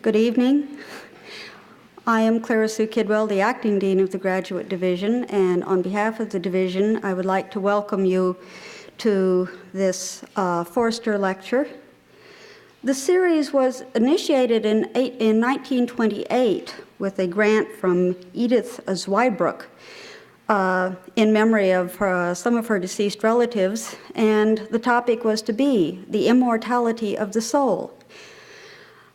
Good evening. I am Clara Sue Kidwell, the Acting Dean of the Graduate Division, and on behalf of the division, I would like to welcome you to this Forster Lecture. The series was initiated in 1928 with a grant from Edith Zweibrück in memory of some of her deceased relatives, and the topic was to be the immortality of the soul.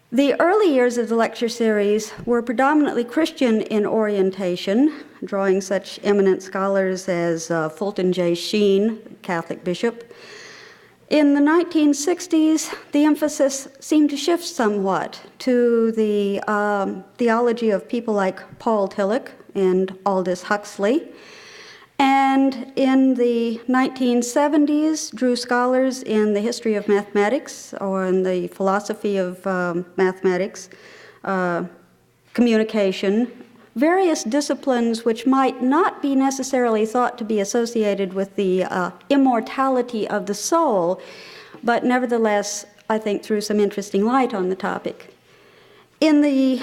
The early years of the lecture series were predominantly Christian in orientation, drawing such eminent scholars as Fulton J. Sheen, Catholic bishop. In the 1960s, the emphasis seemed to shift somewhat to the theology of people like Paul Tillich and Aldous Huxley. And in the 1970s, drew scholars in the history of mathematics or in the philosophy of mathematics, communication, various disciplines which might not be necessarily thought to be associated with the immortality of the soul, but nevertheless, I think, threw some interesting light on the topic. In the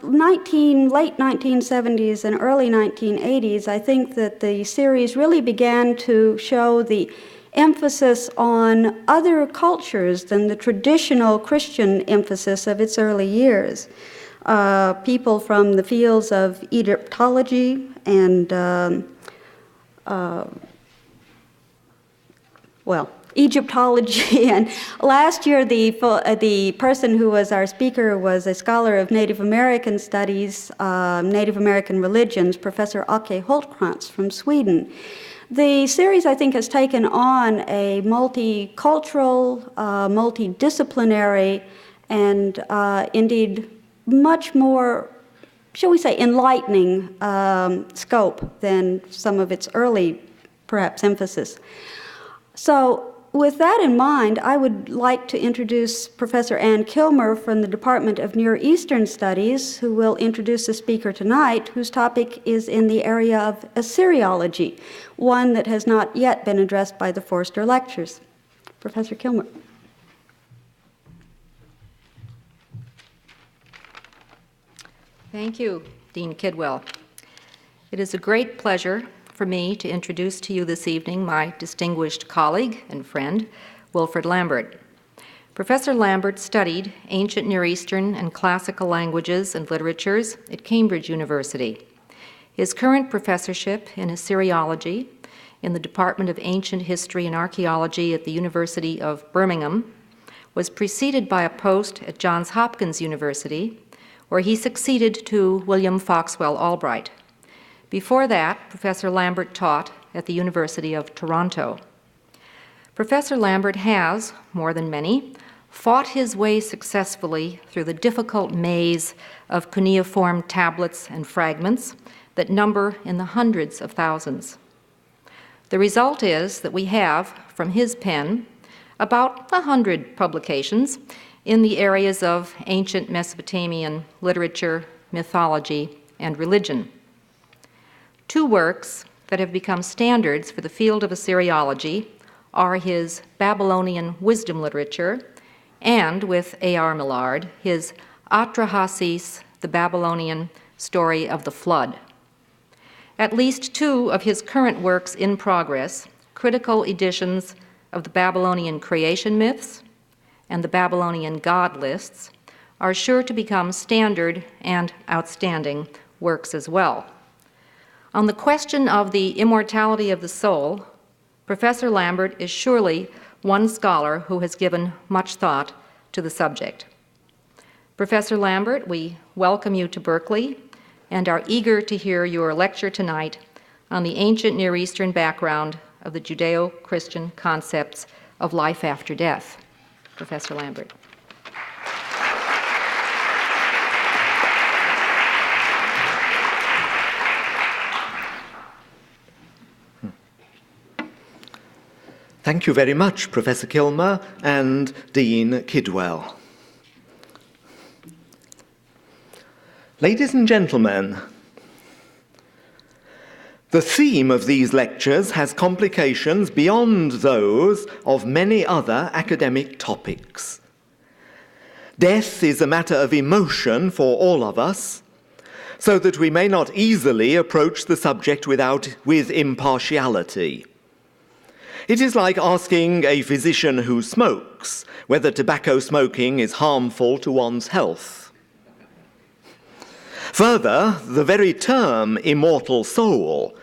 late 1970s and early 1980s, I think that the series really began to show the emphasis on other cultures than the traditional Christian emphasis of its early years. People from the fields of Egyptology and, Egyptology, and last year the person who was our speaker was a scholar of Native American studies, Native American religions, Professor Ake Holtkrantz from Sweden. The series, I think, has taken on a multicultural, multidisciplinary, and indeed much more, shall we say, enlightening scope than some of its early, perhaps, emphasis. So, with that in mind, I would like to introduce Professor Ann Kilmer from the Department of Near Eastern Studies, who will introduce the speaker tonight, whose topic is in the area of Assyriology, one that has not yet been addressed by the Forster Lectures. Professor Kilmer. Thank you, Dean Kidwell. It is a great pleasure for me to introduce to you this evening my distinguished colleague and friend, Wilfred Lambert. Professor Lambert studied ancient Near Eastern and classical languages and literatures at Cambridge University. His current professorship in Assyriology in the Department of Ancient History and Archaeology at the University of Birmingham was preceded by a post at Johns Hopkins University, where he succeeded to William Foxwell Albright. Before that, Professor Lambert taught at the University of Toronto. Professor Lambert has, more than many, fought his way successfully through the difficult maze of cuneiform tablets and fragments that number in the hundreds of thousands. The result is that we have, from his pen, about 100 publications in the areas of ancient Mesopotamian literature, mythology, and religion. Two works that have become standards for the field of Assyriology are his Babylonian wisdom literature and, with A.R. Millard, his Atrahasis, the Babylonian story of the flood. At least two of his current works in progress, critical editions of the Babylonian creation myths and the Babylonian god lists, are sure to become standard and outstanding works as well. On the question of the immortality of the soul, Professor Lambert is surely one scholar who has given much thought to the subject. Professor Lambert, we welcome you to Berkeley and are eager to hear your lecture tonight on the ancient Near Eastern background of the Judeo-Christian concepts of life after death. Professor Lambert. Thank you very much, Professor Kilmer and Dean Kidwell. Ladies and gentlemen, the theme of these lectures has complications beyond those of many other academic topics. Death is a matter of emotion for all of us, so that we may not easily approach the subject with impartiality. It is like asking a physician who smokes whether tobacco smoking is harmful to one's health. Further, the very term immortal soul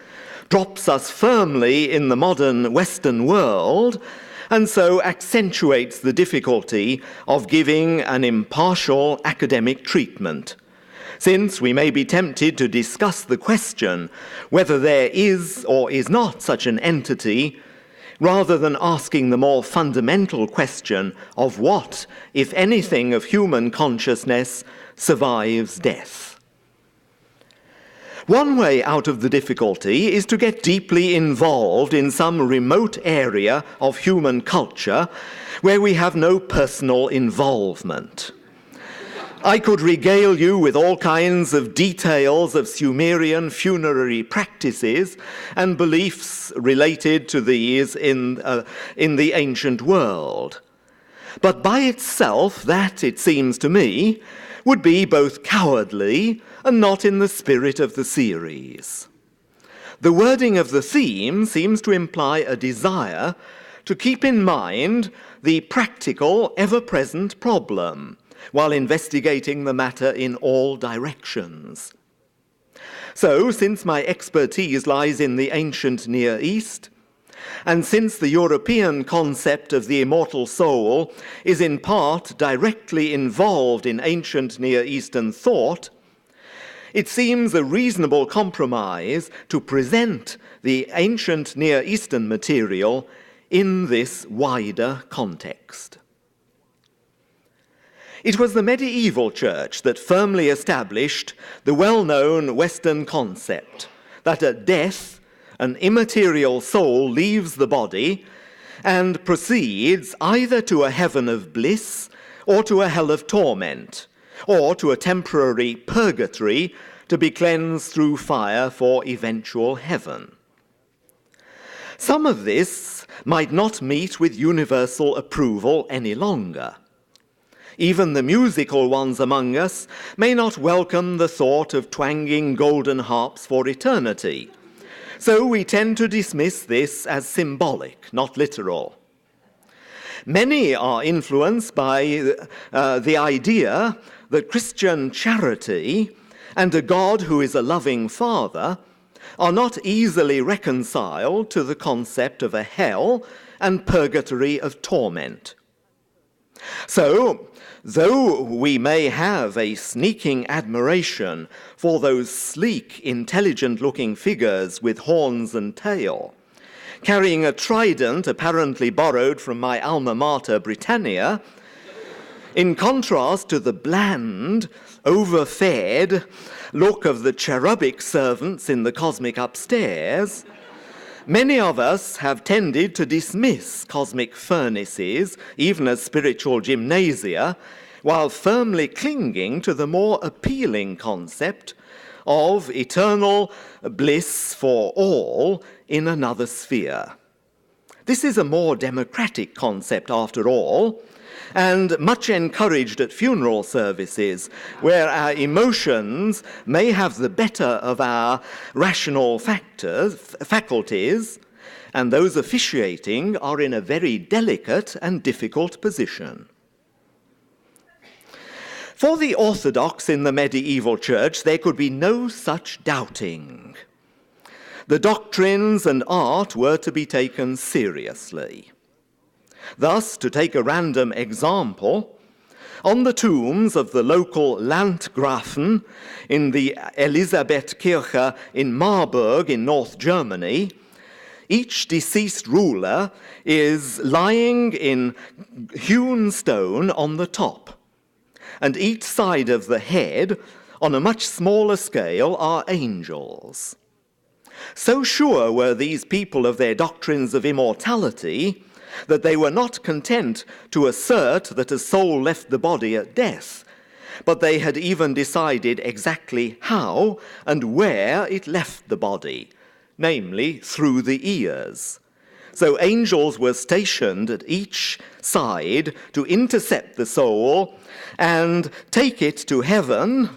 drops us firmly in the modern Western world, and so accentuates the difficulty of giving an impartial academic treatment, since we may be tempted to discuss the question whether there is or is not such an entity, rather than asking the more fundamental question of what, if anything, of human consciousness survives death. One way out of the difficulty is to get deeply involved in some remote area of human culture where we have no personal involvement. I could regale you with all kinds of details of Sumerian funerary practices and beliefs related to these in the ancient world. But by itself, that, it seems to me, would be both cowardly and not in the spirit of the series. The wording of the theme seems to imply a desire to keep in mind the practical, ever-present problem while investigating the matter in all directions. So, since my expertise lies in the ancient Near East, and since the European concept of the immortal soul is in part directly involved in ancient Near Eastern thought, it seems a reasonable compromise to present the ancient Near Eastern material in this wider context. It was the medieval church that firmly established the well-known Western concept that at death, an immaterial soul leaves the body and proceeds either to a heaven of bliss or to a hell of torment, or to a temporary purgatory to be cleansed through fire for eventual heaven. Some of this might not meet with universal approval any longer. Even the musical ones among us may not welcome the thought of twanging golden harps for eternity. So we tend to dismiss this as symbolic, not literal. Many are influenced by the idea that Christian charity and a God who is a loving Father are not easily reconciled to the concept of a hell and purgatory of torment. So, though we may have a sneaking admiration for those sleek, intelligent-looking figures with horns and tail, carrying a trident apparently borrowed from my alma mater, Britannia, in contrast to the bland, overfed look of the cherubic servants in the cosmic upstairs, many of us have tended to dismiss cosmic furnaces, even as spiritual gymnasia, while firmly clinging to the more appealing concept of eternal bliss for all in another sphere. This is a more democratic concept, after all, and much encouraged at funeral services, where our emotions may have the better of our rational faculties, and those officiating are in a very delicate and difficult position. For the Orthodox in the medieval church, there could be no such doubting. The doctrines and art were to be taken seriously. Thus, to take a random example, on the tombs of the local Landgrafen in the Elisabethkirche in Marburg in North Germany, each deceased ruler is lying in hewn stone on the top, and each side of the head, on a much smaller scale, are angels. So sure were these people of their doctrines of immortality that they were not content to assert that a soul left the body at death, but they had even decided exactly how and where it left the body, namely through the ears, So angels were stationed at each side to intercept the soul and take it to heaven,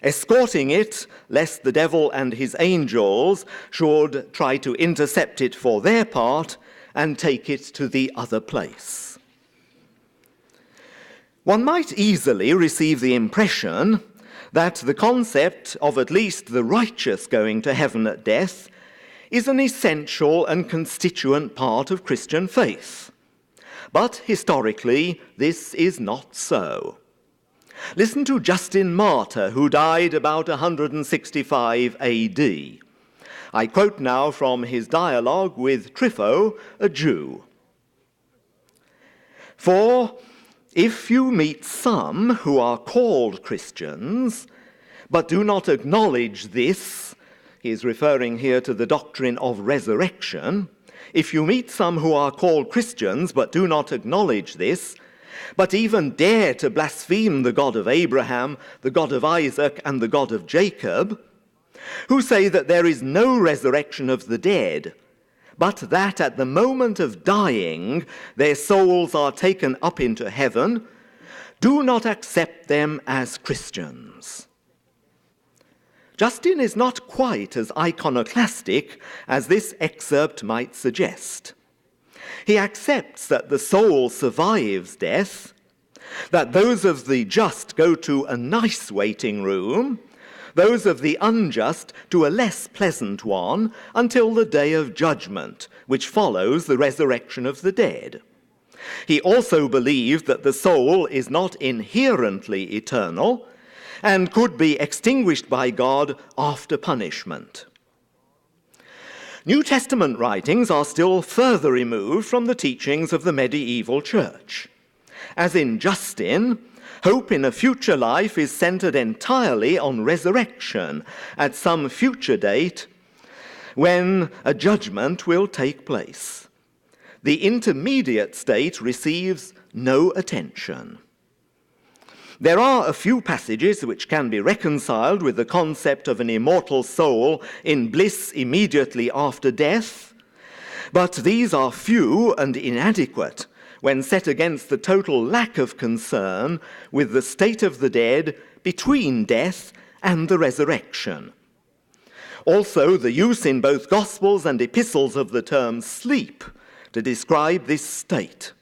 escorting it lest the devil and his angels should try to intercept it for their part and take it to the other place. One might easily receive the impression that the concept of at least the righteous going to heaven at death is an essential and constituent part of Christian faith. But historically, this is not so. Listen to Justin Martyr, who died about 165 AD. I quote now from his dialogue with Trypho, a Jew. "For if you meet some who are called Christians, but do not acknowledge this," he is referring here to the doctrine of resurrection, "if you meet some who are called Christians, but do not acknowledge this, but even dare to blaspheme the God of Abraham, the God of Isaac, and the God of Jacob, who say that there is no resurrection of the dead, but that at the moment of dying their souls are taken up into heaven, do not accept them as Christians." Justin is not quite as iconoclastic as this excerpt might suggest. He accepts that the soul survives death, that those of the just go to a nice waiting room, those of the unjust to a less pleasant one until the day of judgment, which follows the resurrection of the dead. He also believed that the soul is not inherently eternal and could be extinguished by God after punishment. New Testament writings are still further removed from the teachings of the medieval church. As in Justin, hope in a future life is centered entirely on resurrection at some future date when a judgment will take place. The intermediate state receives no attention. There are a few passages which can be reconciled with the concept of an immortal soul in bliss immediately after death, but these are few and inadequate when set against the total lack of concern with the state of the dead between death and the resurrection. Also, the use in both Gospels and epistles of the term sleep to describe this state.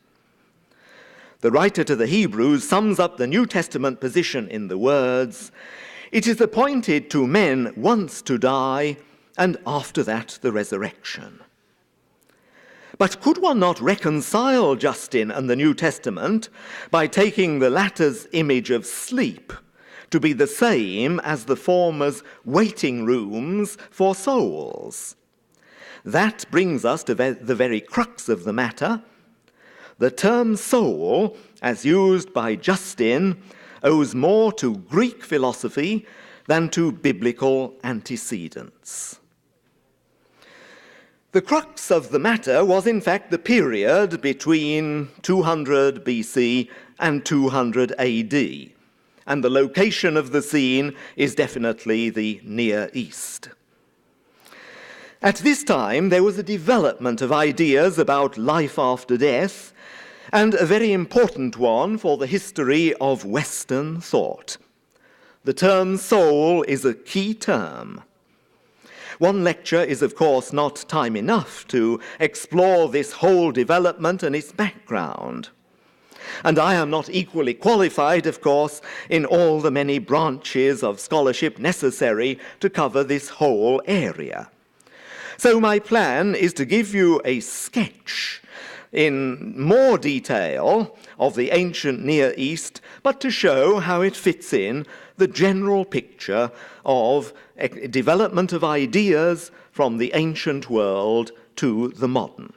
The writer to the Hebrews sums up the New Testament position in the words, "It is appointed to men once to die, and after that the resurrection." But could one not reconcile Justin and the New Testament by taking the latter's image of sleep to be the same as the former's waiting rooms for souls? That brings us to the very crux of the matter. The term soul, as used by Justin, owes more to Greek philosophy than to biblical antecedents. The crux of the matter was in fact the period between 200 BC and 200 AD, and the location of the scene is definitely the Near East. At this time, there was a development of ideas about life after death, and a very important one for the history of Western thought. The term soul is a key term. One lecture is, of course, not time enough to explore this whole development and its background. And I am not equally qualified, of course, in all the many branches of scholarship necessary to cover this whole area. So my plan is to give you a sketch in more detail of the ancient Near East, but to show how it fits in the general picture of development of ideas from the ancient world to the modern.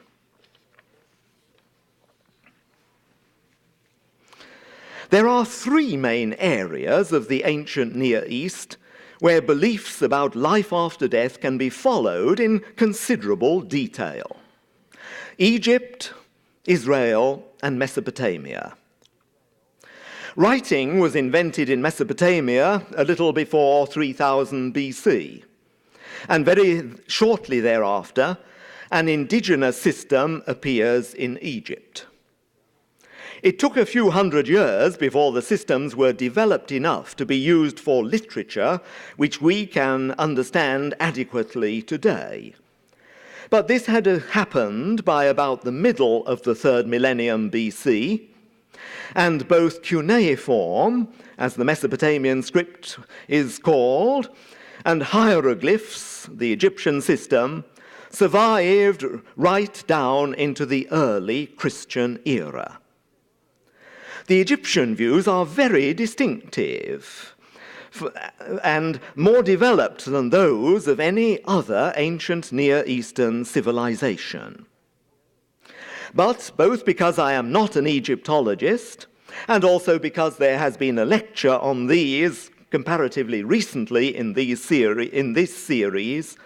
There are three main areas of the ancient Near East where beliefs about life after death can be followed in considerable detail: Egypt, Israel, and Mesopotamia. Writing was invented in Mesopotamia a little before 3000 BC, and very shortly thereafter, an indigenous system appears in Egypt. It took a few hundred years before the systems were developed enough to be used for literature which we can understand adequately today. But this had happened by about the middle of the 3rd millennium BC, and both cuneiform, as the Mesopotamian script is called, and hieroglyphs, the Egyptian system, survived right down into the early Christian era. The Egyptian views are very distinctive and more developed than those of any other ancient Near Eastern civilization. But both because I am not an Egyptologist, and also because there has been a lecture on these comparatively recently in this series,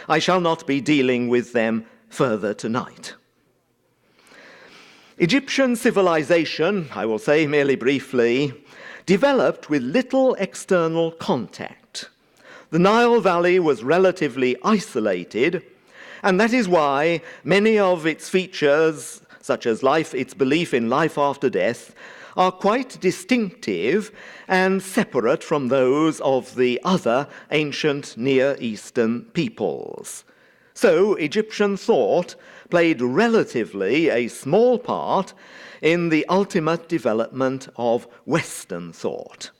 I shall not be dealing with them further tonight. Egyptian civilization, I will say merely briefly, developed with little external contact. The Nile Valley was relatively isolated, and that is why many of its features, such as its belief in life after death, are quite distinctive and separate from those of the other ancient Near Eastern peoples. So Egyptian thought played relatively a small part in the ultimate development of Western thought.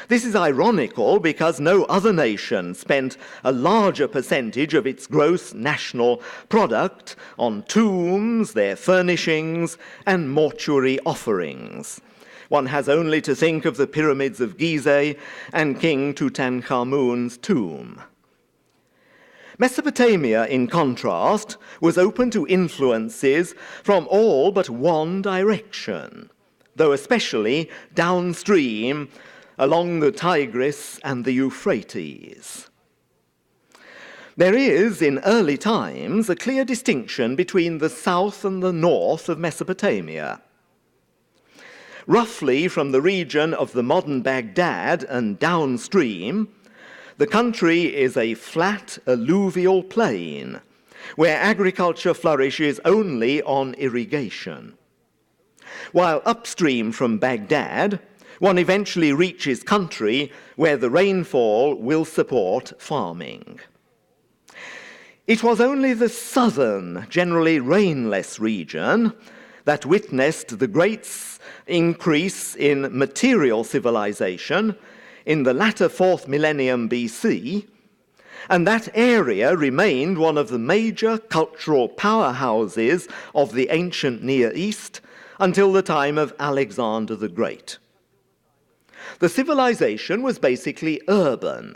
This is ironical because no other nation spent a larger percentage of its gross national product on tombs, their furnishings, and mortuary offerings. One has only to think of the pyramids of Gizeh and King Tutankhamun's tomb. Mesopotamia, in contrast, was open to influences from all but one direction, though especially downstream along the Tigris and the Euphrates. There is, in early times, a clear distinction between the south and the north of Mesopotamia. Roughly from the region of the modern Baghdad and downstream, the country is a flat alluvial plain where agriculture flourishes only on irrigation. While upstream from Baghdad, one eventually reaches country where the rainfall will support farming. It was only the southern, generally rainless region that witnessed the great increase in material civilization in the latter 4th millennium BC, and that area remained one of the major cultural powerhouses of the ancient Near East until the time of Alexander the Great. The civilization was basically urban.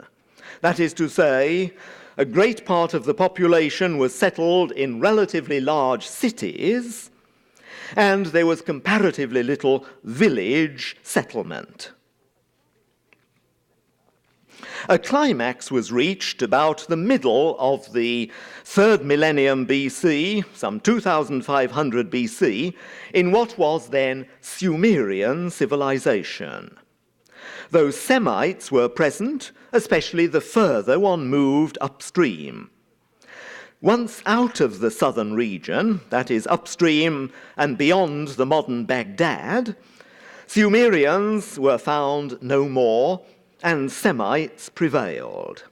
That is to say, a great part of the population was settled in relatively large cities, and there was comparatively little village settlement. A climax was reached about the middle of the 3rd millennium BC, some 2500 BC, in what was then Sumerian civilization. Though Semites were present, especially the further one moved upstream. Once out of the southern region, that is upstream and beyond the modern Baghdad, Sumerians were found no more, and Semites prevailed.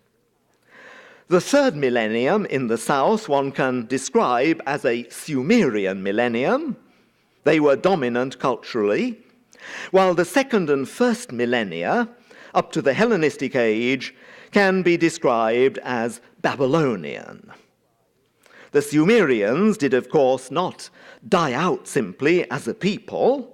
The 3rd millennium in the south one can describe as a Sumerian millennium. They were dominant culturally, while the 2nd and 1st millennia, up to the Hellenistic age, can be described as Babylonian. The Sumerians did, of course, not die out simply as a people,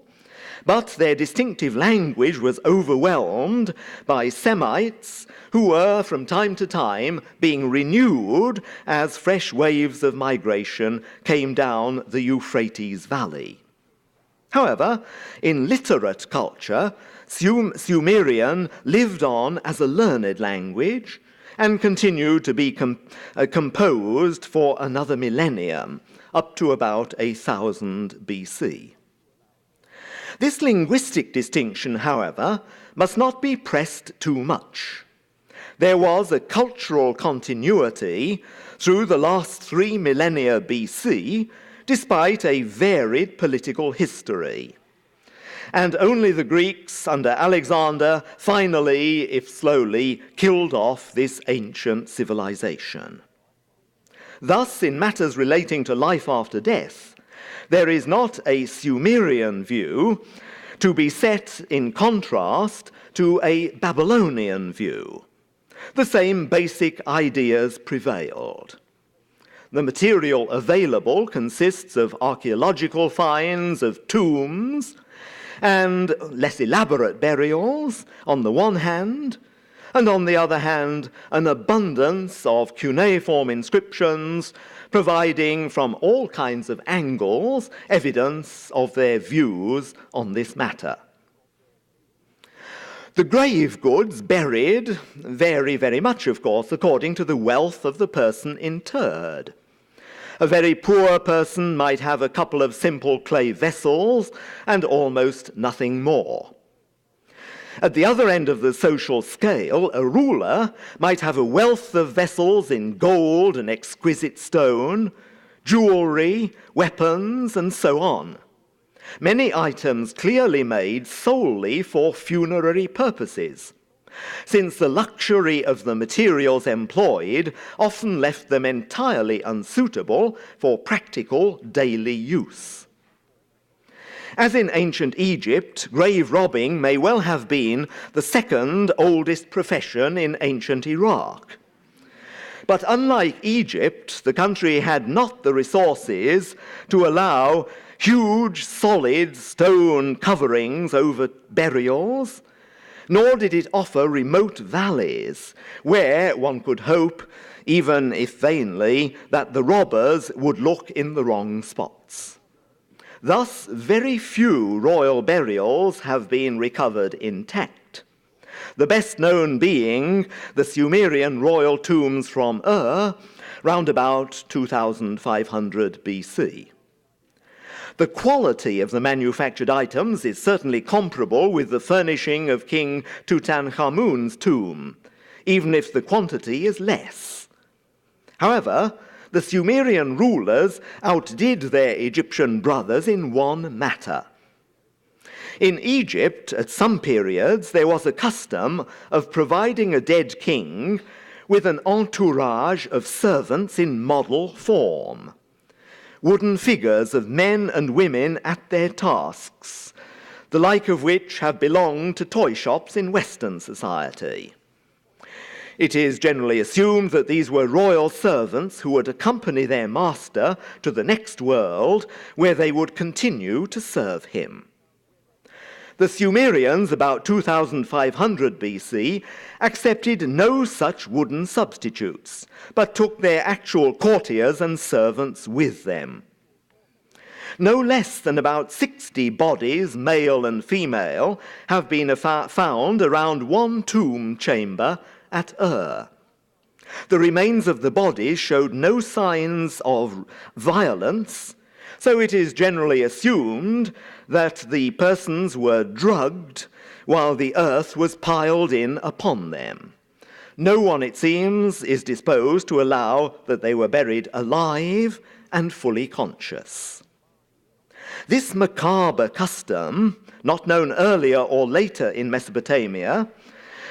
but their distinctive language was overwhelmed by Semites who were, from time to time, being renewed as fresh waves of migration came down the Euphrates Valley. However, in literate culture, Sumerian lived on as a learned language and continued to be composed for another millennium, up to about 1000 BC. This linguistic distinction, however, must not be pressed too much. There was a cultural continuity through the last 3 millennia BC, despite a varied political history. And only the Greeks under Alexander finally, if slowly, killed off this ancient civilization. Thus, in matters relating to life after death, there is not a Sumerian view to be set in contrast to a Babylonian view. The same basic ideas prevailed. The material available consists of archaeological finds of tombs and less elaborate burials on the one hand, and on the other hand, an abundance of cuneiform inscriptions providing from all kinds of angles evidence of their views on this matter. The grave goods buried vary very much, of course, according to the wealth of the person interred. A very poor person might have a couple of simple clay vessels and almost nothing more. At the other end of the social scale, a ruler might have a wealth of vessels in gold and exquisite stone, jewelry, weapons, and so on. Many items clearly made solely for funerary purposes, since the luxury of the materials employed often left them entirely unsuitable for practical daily use. As in ancient Egypt, grave robbing may well have been the second oldest profession in ancient Iraq. But unlike Egypt, the country had not the resources to allow huge, solid stone coverings over burials, nor did it offer remote valleys where one could hope, even if vainly, that the robbers would look in the wrong spots. Thus, very few royal burials have been recovered intact, the best known being the Sumerian royal tombs from Ur, round about 2500 BC. The quality of the manufactured items is certainly comparable with the furnishing of King Tutankhamun's tomb, even if the quantity is less. However, the Sumerian rulers outdid their Egyptian brothers in one matter. In Egypt, at some periods, there was a custom of providing a dead king with an entourage of servants in model form, wooden figures of men and women at their tasks, the like of which have belonged to toy shops in Western society. It is generally assumed that these were royal servants who would accompany their master to the next world, where they would continue to serve him. The Sumerians, about 2500 BC, accepted no such wooden substitutes, but took their actual courtiers and servants with them. No less than about 60 bodies, male and female, have been found around one tomb chamber at Ur. The remains of the bodies showed no signs of violence, so it is generally assumed that the persons were drugged while the earth was piled in upon them. No one, it seems, is disposed to allow that they were buried alive and fully conscious. This macabre custom, not known earlier or later in Mesopotamia,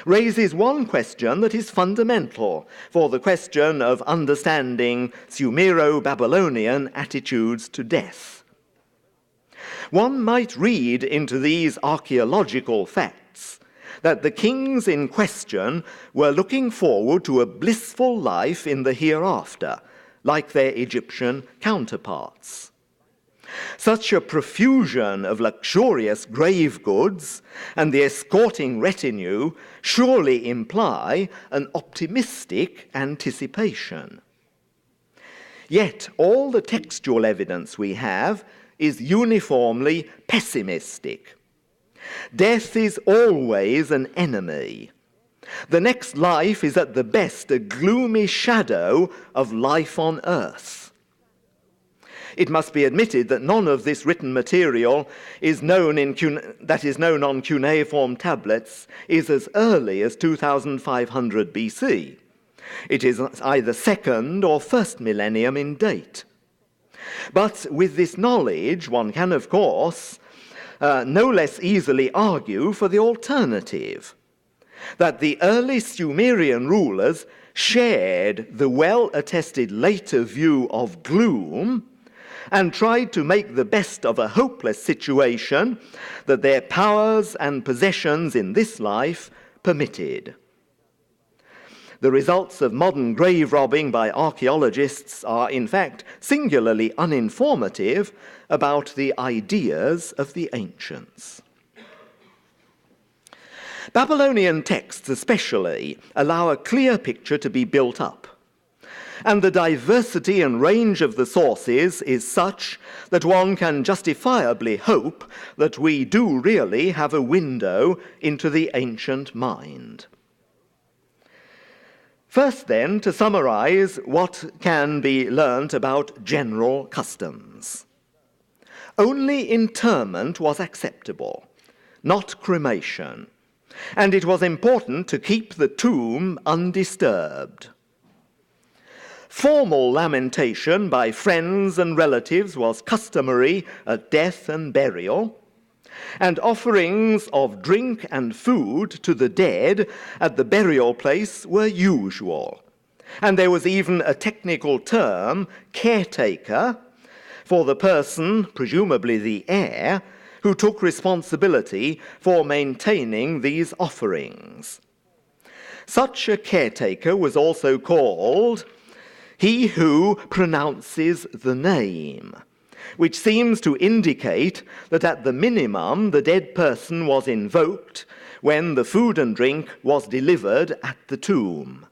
raises one question that is fundamental for the question of understanding Sumero-Babylonian attitudes to death. One might read into these archaeological facts that the kings in question were looking forward to a blissful life in the hereafter, like their Egyptian counterparts. Such a profusion of luxurious grave goods and the escorting retinue surely imply an optimistic anticipation. Yet all the textual evidence we have is uniformly pessimistic. Death is always an enemy. The next life is at the best a gloomy shadow of life on earth. It must be admitted that none of this written material that is known on cuneiform tablets is as early as 2500 BC. It is either second or first millennium in date. But with this knowledge, one can, of course, no less easily argue for the alternative, that the early Sumerian rulers shared the well-attested later view of gloom and tried to make the best of a hopeless situation that their powers and possessions in this life permitted. The results of modern grave robbing by archaeologists are, in fact, singularly uninformative about the ideas of the ancients. Babylonian texts especially allow a clear picture to be built up, and the diversity and range of the sources is such that one can justifiably hope that we do really have a window into the ancient mind. First, then, to summarize what can be learnt about general customs. Only interment was acceptable, not cremation, and it was important to keep the tomb undisturbed. Formal lamentation by friends and relatives was customary at death and burial, and offerings of drink and food to the dead at the burial place were usual. And there was even a technical term, caretaker, for the person, presumably the heir, who took responsibility for maintaining these offerings. Such a caretaker was also called he who pronounces the name, which seems to indicate that at the minimum the dead person was invoked when the food and drink was delivered at the tomb.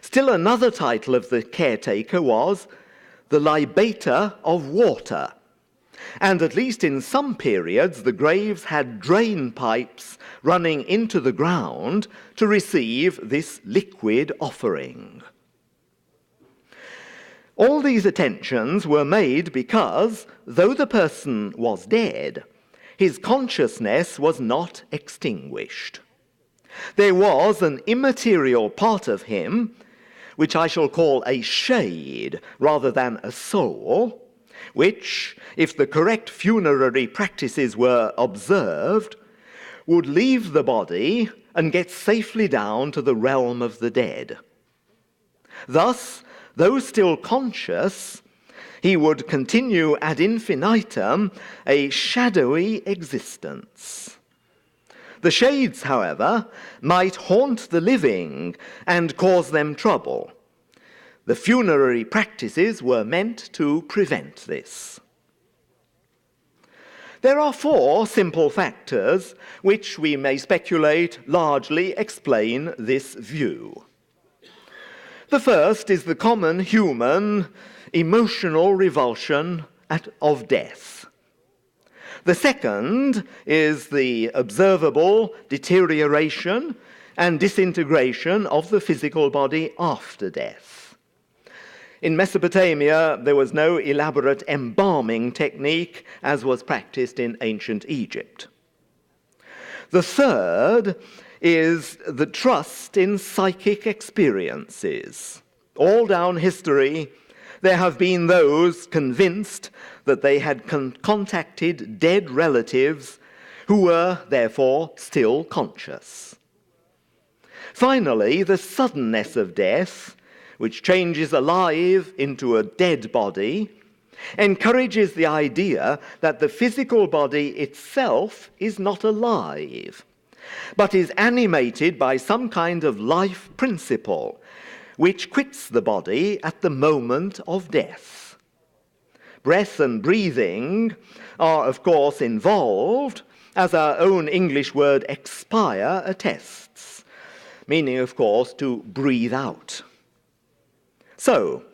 Still another title of the caretaker was the libator of water, and at least in some periods the graves had drain pipes running into the ground to receive this liquid offering. All these attentions were made because, though the person was dead, his consciousness was not extinguished. There was an immaterial part of him, which I shall call a shade rather than a soul, which, if the correct funerary practices were observed, would leave the body and get safely down to the realm of the dead. Thus, though still conscious, he would continue ad infinitum a shadowy existence. The shades, however, might haunt the living and cause them trouble. The funerary practices were meant to prevent this. There are 4 simple factors which we may speculate largely explain this view. The first is the common human emotional revulsion of death. The second is the observable deterioration and disintegration of the physical body after death. In Mesopotamia, there was no elaborate embalming technique as was practiced in ancient Egypt. The third is the trust in psychic experiences. All down history, there have been those convinced that they had contacted dead relatives who were, therefore, still conscious. Finally, the suddenness of death, which changes alive into a dead body, encourages the idea that the physical body itself is not alive, but is animated by some kind of life principle, which quits the body at the moment of death. Breath and breathing are, of course, involved, as our own English word expire attests, meaning, of course, to breathe out. So,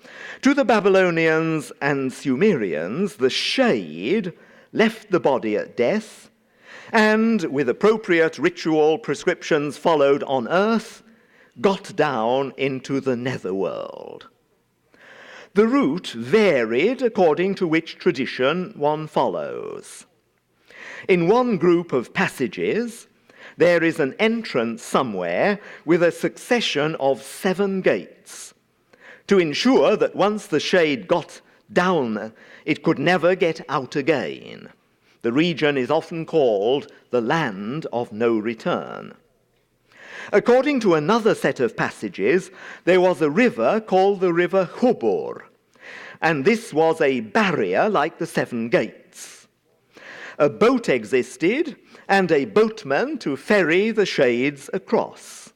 to the Babylonians and Sumerians, the shade left the body at death, and, with appropriate ritual prescriptions followed on earth, got down into the netherworld. The route varied according to which tradition one follows. In one group of passages, there is an entrance somewhere with a succession of 7 gates to ensure that once the shade got down, it could never get out again. The region is often called the land of no return. According to another set of passages, there was a river called the river Hubor, and this was a barrier like the 7 gates. A boat existed, and a boatman to ferry the shades across.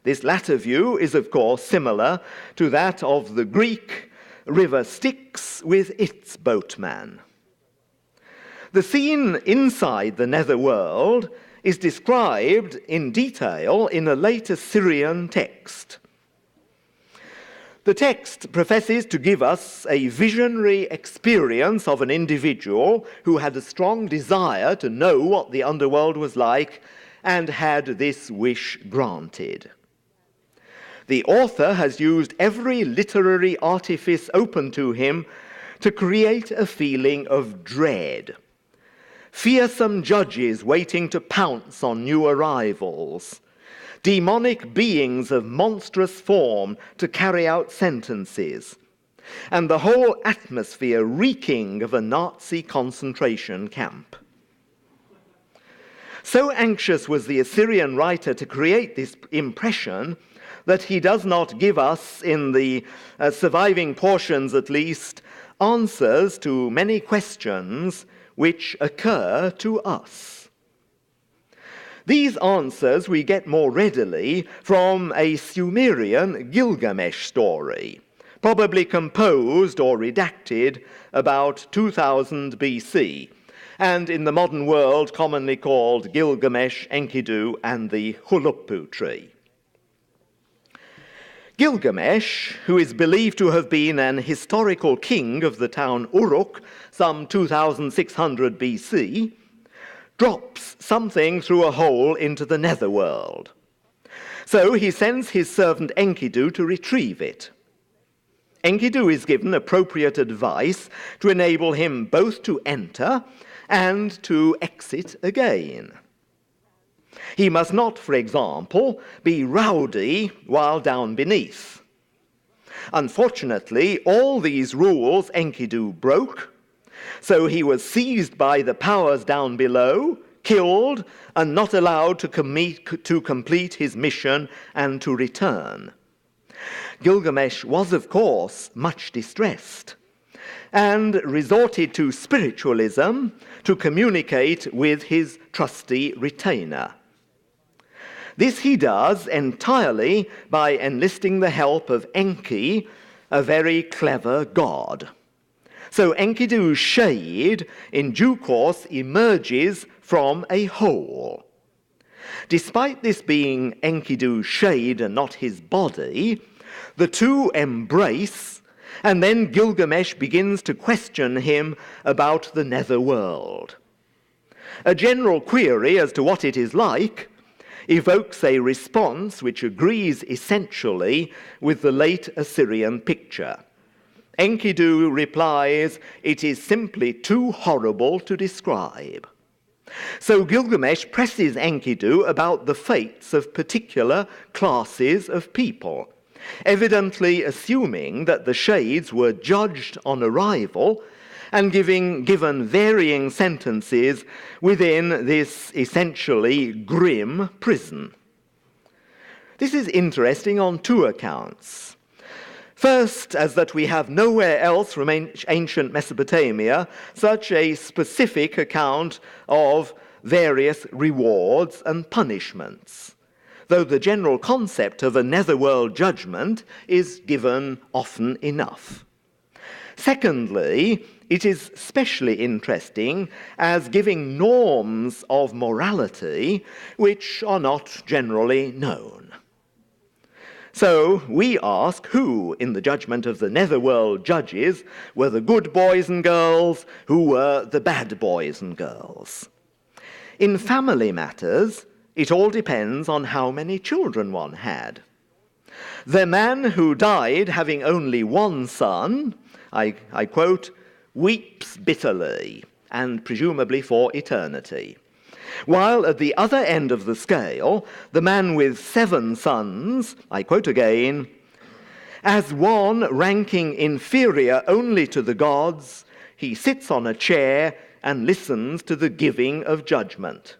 This latter view is, of course, similar to that of the Greek river Styx with its boatman. The scene inside the netherworld is described in detail in a late Assyrian text. The text professes to give us a visionary experience of an individual who had a strong desire to know what the underworld was like and had this wish granted. The author has used every literary artifice open to him to create a feeling of dread. Fearsome judges waiting to pounce on new arrivals, demonic beings of monstrous form to carry out sentences, and the whole atmosphere reeking of a Nazi concentration camp. So anxious was the Assyrian writer to create this impression that he does not give us, in the surviving portions at least, answers to many questions which occur to us. These answers we get more readily from a Sumerian Gilgamesh story, probably composed or redacted about 2000 BC, and in the modern world commonly called Gilgamesh, Enkidu, and the Huluppu tree. Gilgamesh, who is believed to have been an historical king of the town Uruk, some 2600 BC, drops something through a hole into the netherworld. So he sends his servant Enkidu to retrieve it. Enkidu is given appropriate advice to enable him both to enter and to exit again. He must not, for example, be rowdy while down beneath. Unfortunately, all these rules Enkidu broke, so he was seized by the powers down below, killed, and not allowed to complete his mission and to return. Gilgamesh was, of course, much distressed and resorted to spiritualism to communicate with his trusty retainer. This he does entirely by enlisting the help of Enki, a very clever god. So Enkidu's shade, in due course, emerges from a hole. Despite this being Enkidu's shade and not his body, the two embrace, and then Gilgamesh begins to question him about the netherworld. A general query as to what it is like evokes a response which agrees essentially with the late Assyrian picture. Enkidu replies, "It is simply too horrible to describe." So Gilgamesh presses Enkidu about the fates of particular classes of people, evidently assuming that the shades were judged on arrival and given varying sentences within this essentially grim prison. This is interesting on 2 accounts. First, as that we have nowhere else from ancient Mesopotamia such a specific account of various rewards and punishments, though the general concept of a netherworld judgment is given often enough. Secondly, it is especially interesting as giving norms of morality which are not generally known. So we ask who, in the judgment of the netherworld judges, were the good boys and girls, who were the bad boys and girls. In family matters, it all depends on how many children one had. The man who died having only one son, I quote, weeps bitterly, and presumably for eternity. While at the other end of the scale, the man with 7 sons, I quote again, as one ranking inferior only to the gods, he sits on a chair and listens to the giving of judgment.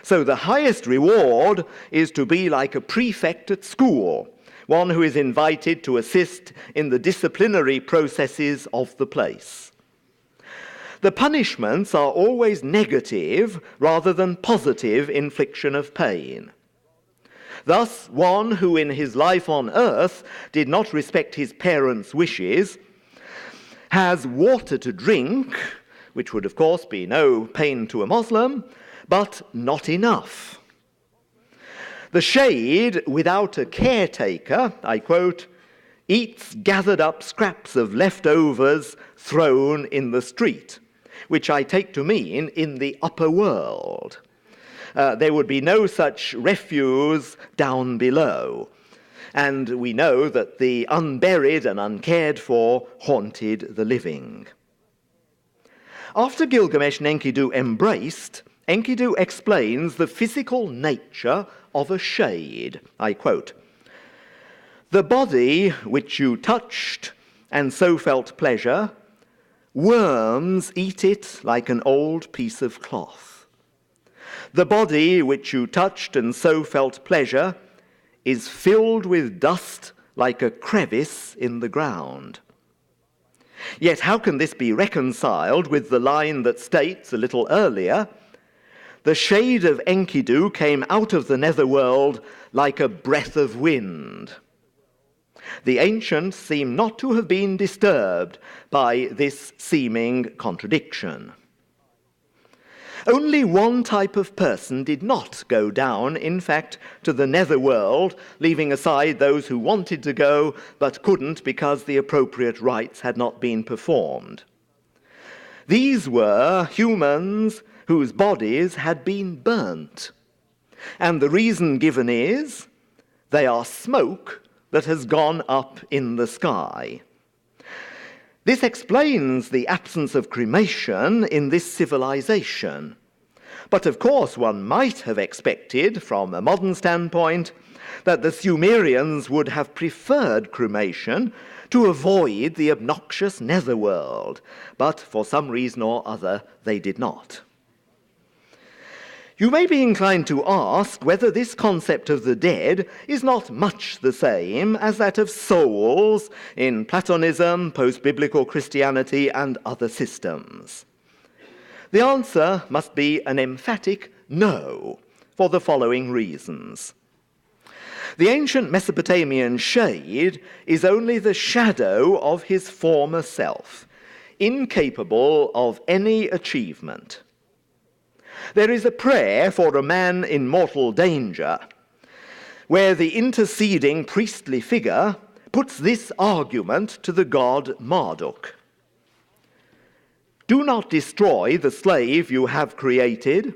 So the highest reward is to be like a prefect at school, one who is invited to assist in the disciplinary processes of the place. The punishments are always negative rather than positive infliction of pain. Thus, one who in his life on earth did not respect his parents' wishes has water to drink, which would of course be no pain to a Muslim, but not enough. The shade without a caretaker, I quote, eats gathered up scraps of leftovers thrown in the street, which I take to mean in the upper world. There would be no such refuse down below. And we know that the unburied and uncared for haunted the living. After Gilgamesh and Enkidu embraced, Enkidu explains the physical nature of a shade. I quote, "The body which you touched and so felt pleasure, worms eat it like an old piece of cloth. The body which you touched and so felt pleasure is filled with dust like a crevice in the ground." Yet how can this be reconciled with the line that states a little earlier, "The shade of Enkidu came out of the netherworld like a breath of wind"? The ancients seem not to have been disturbed by this seeming contradiction. Only one type of person did not go down, in fact, to the netherworld, leaving aside those who wanted to go but couldn't because the appropriate rites had not been performed. These were humans whose bodies had been burnt. And the reason given is, they are smoke that has gone up in the sky. This explains the absence of cremation in this civilization. But of course, one might have expected, from a modern standpoint, that the Sumerians would have preferred cremation to avoid the obnoxious netherworld, but for some reason or other, they did not. You may be inclined to ask whether this concept of the dead is not much the same as that of souls in Platonism, post-biblical Christianity, and other systems. The answer must be an emphatic no, for the following reasons. The ancient Mesopotamian shade is only the shadow of his former self, incapable of any achievement. There is a prayer for a man in mortal danger, where the interceding priestly figure puts this argument to the god Marduk. "Do not destroy the slave you have created,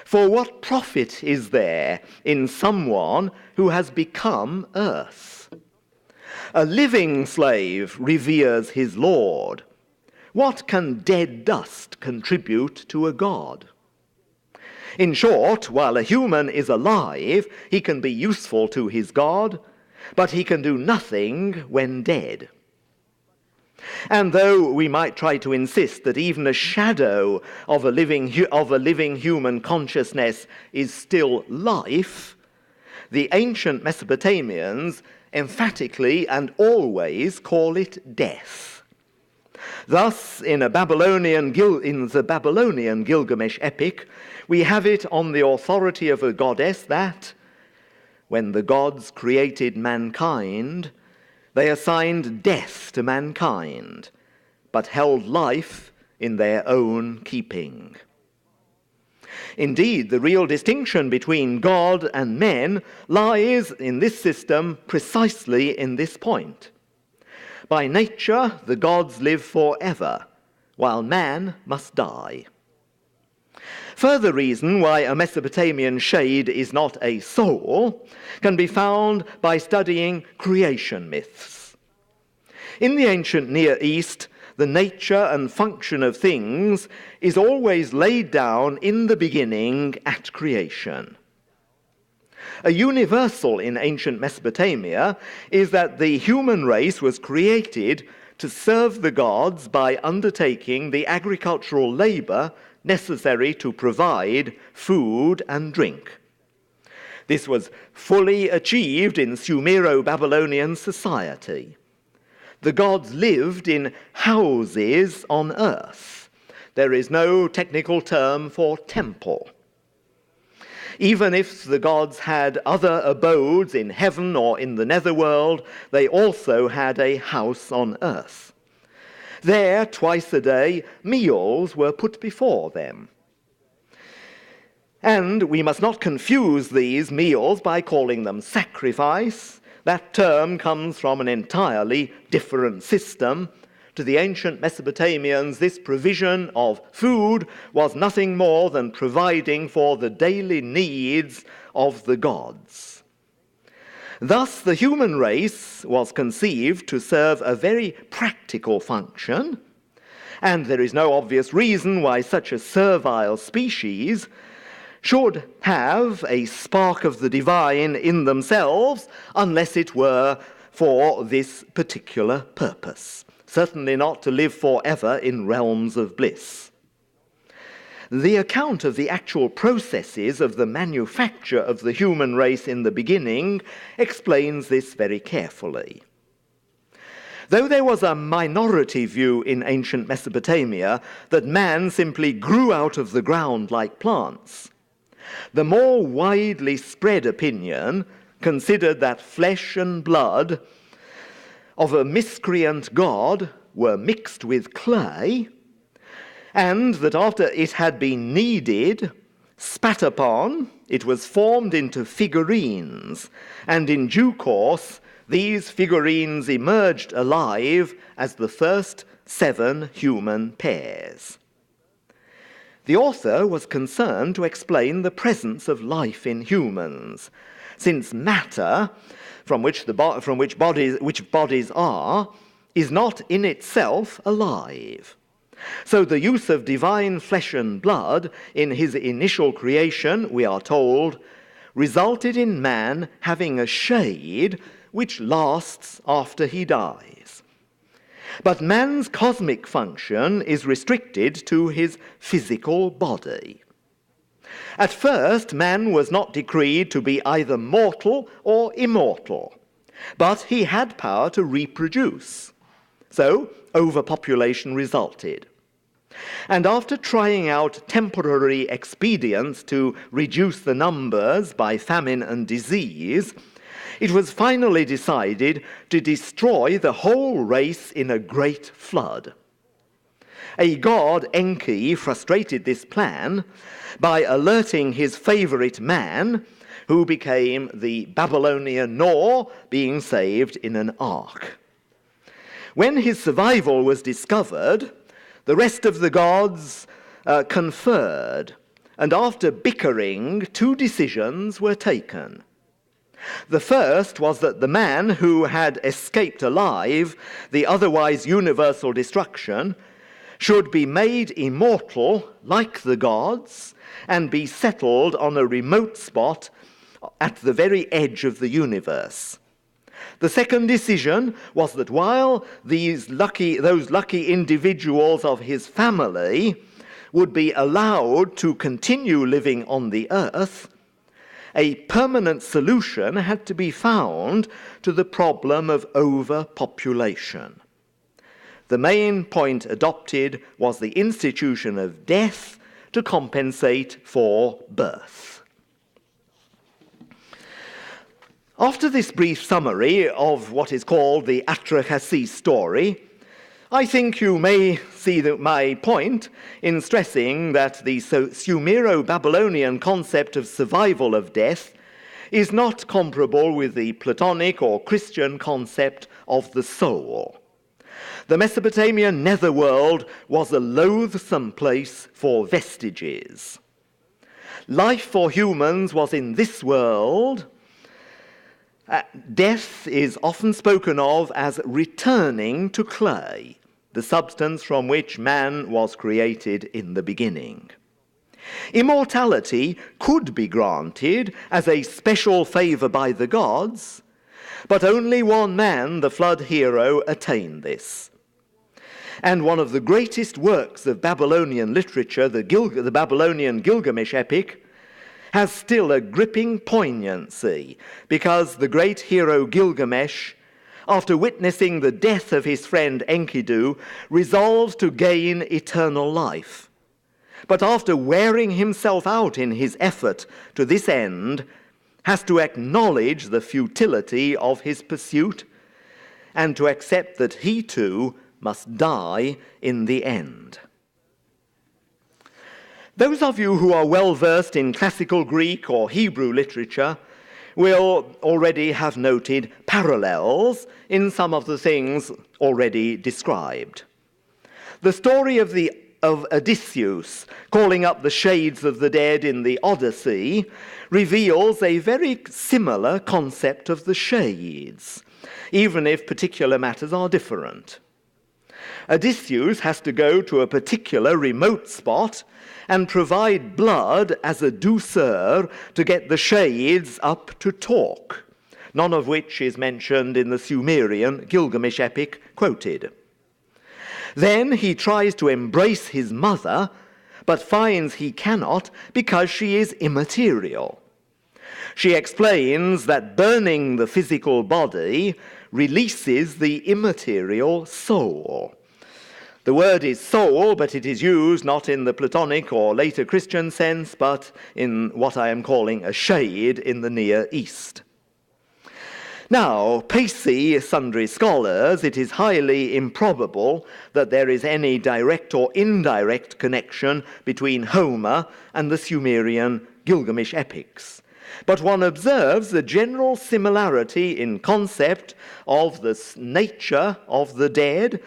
for what profit is there in someone who has become earth? A living slave reveres his lord. What can dead dust contribute to a god?" In short, while a human is alive, he can be useful to his god, but he can do nothing when dead. And though we might try to insist that even a shadow of a living human consciousness is still life, the ancient Mesopotamians emphatically and always call it death. Thus, in the Babylonian Gilgamesh epic, we have it on the authority of a goddess that, when the gods created mankind, they assigned death to mankind, but held life in their own keeping. Indeed, the real distinction between God and men lies in this system precisely in this point. By nature, the gods live forever, while man must die. Further reason why a Mesopotamian shade is not a soul can be found by studying creation myths. In the ancient Near East, the nature and function of things is always laid down in the beginning at creation. A universal in ancient Mesopotamia is that the human race was created to serve the gods by undertaking the agricultural labor necessary to provide food and drink. This was fully achieved in Sumero-Babylonian society. The gods lived in houses on earth. There is no technical term for temple. Even if the gods had other abodes in heaven or in the netherworld, they also had a house on earth. There, twice a day, meals were put before them. And we must not confuse these meals by calling them sacrifice. That term comes from an entirely different system. To the ancient Mesopotamians, this provision of food was nothing more than providing for the daily needs of the gods. Thus, the human race was conceived to serve a very practical function, and there is no obvious reason why such a servile species should have a spark of the divine in themselves unless it were for this particular purpose. Certainly not to live forever in realms of bliss. The account of the actual processes of the manufacture of the human race in the beginning explains this very carefully. Though there was a minority view in ancient Mesopotamia that man simply grew out of the ground like plants, the more widely spread opinion considered that flesh and blood of a miscreant god were mixed with clay, and that after it had been kneaded, spat upon, it was formed into figurines, and in due course these figurines emerged alive as the first 7 human pairs. The author was concerned to explain the presence of life in humans, since matter, from which bodies are, is not in itself alive. So the use of divine flesh and blood in his initial creation, we are told, resulted in man having a shade which lasts after he dies. But man's cosmic function is restricted to his physical body. At first, man was not decreed to be either mortal or immortal, but he had power to reproduce. So, overpopulation resulted. And after trying out temporary expedients to reduce the numbers by famine and disease, it was finally decided to destroy the whole race in a great flood. A god, Enki, frustrated this plan by alerting his favorite man, who became the Babylonian Nor, being saved in an ark. When his survival was discovered, the rest of the gods conferred, and after bickering, 2 decisions were taken. The first was that the man who had escaped alive the otherwise universal destruction should be made immortal like the gods and be settled on a remote spot at the very edge of the universe. The second decision was that while those lucky individuals of his family would be allowed to continue living on the earth, a permanent solution had to be found to the problem of overpopulation. The main point adopted was the institution of death to compensate for birth. After this brief summary of what is called the Atrahasis story, I think you may see my point in stressing that the Sumero-Babylonian concept of survival of death is not comparable with the Platonic or Christian concept of the soul. The Mesopotamian netherworld was a loathsome place for vestiges. Life for humans was in this world. Death is often spoken of as returning to clay, the substance from which man was created in the beginning. Immortality could be granted as a special favor by the gods, but only one man, the flood hero, attained this. And one of the greatest works of Babylonian literature, the Babylonian Gilgamesh epic, has still a gripping poignancy, because the great hero Gilgamesh, after witnessing the death of his friend Enkidu, resolves to gain eternal life. But after wearing himself out in his effort to this end, has to acknowledge the futility of his pursuit and to accept that he too must die in the end. Those of you who are well versed in classical Greek or Hebrew literature will already have noted parallels in some of the things already described. The story of Odysseus calling up the shades of the dead in the Odyssey reveals a very similar concept of the shades, even if particular matters are different. Odysseus has to go to a particular remote spot and provide blood as a douceur to get the shades up to talk, none of which is mentioned in the Sumerian Gilgamesh epic quoted. Then he tries to embrace his mother, but finds he cannot because she is immaterial. She explains that burning the physical body releases the immaterial soul. The word is soul, but it is used not in the Platonic or later Christian sense, but in what I am calling a shade in the Near East. Now, pacey sundry scholars, it is highly improbable that there is any direct or indirect connection between Homer and the Sumerian Gilgamesh epics. But one observes the general similarity in concept of the nature of the dead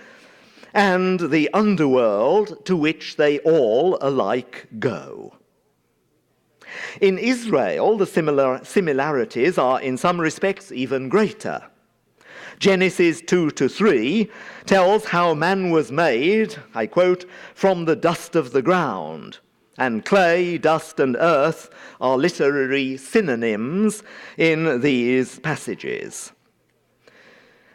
and the underworld to which they all alike go. In Israel, the similarities are in some respects even greater. Genesis 2-3 tells how man was made, I quote, from the dust of the ground, and clay, dust, and earth are literary synonyms in these passages.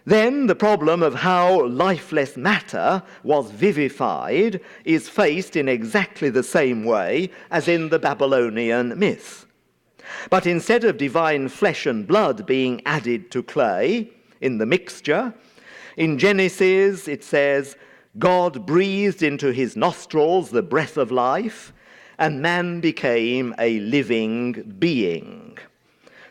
Then the problem of how lifeless matter was vivified is faced in exactly the same way as in the Babylonian myth. But instead of divine flesh and blood being added to clay in the mixture, in Genesis it says, God breathed into his nostrils the breath of life, and man became a living being.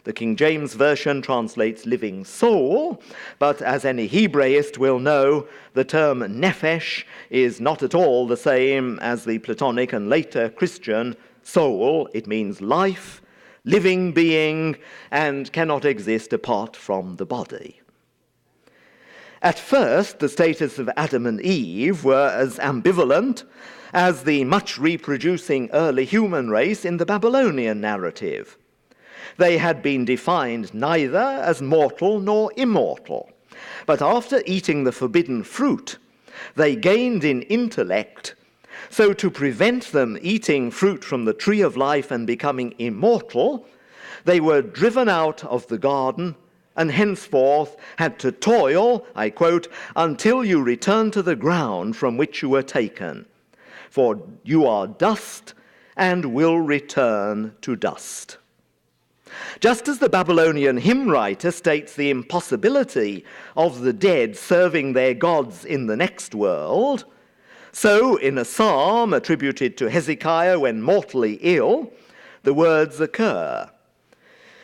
The King James Version translates living soul, but as any Hebraist will know, the term nephesh is not at all the same as the Platonic and later Christian soul. It means life, living being, and cannot exist apart from the body. At first, the status of Adam and Eve were as ambivalent as the much reproducing early human race in the Babylonian narrative. They had been defined neither as mortal nor immortal, but after eating the forbidden fruit, they gained in intellect, so to prevent them eating fruit from the tree of life and becoming immortal, they were driven out of the garden and henceforth had to toil, I quote, until you return to the ground from which you were taken, for you are dust and will return to dust. Just as the Babylonian hymn writer states the impossibility of the dead serving their gods in the next world, so in a psalm attributed to Hezekiah when mortally ill, the words occur.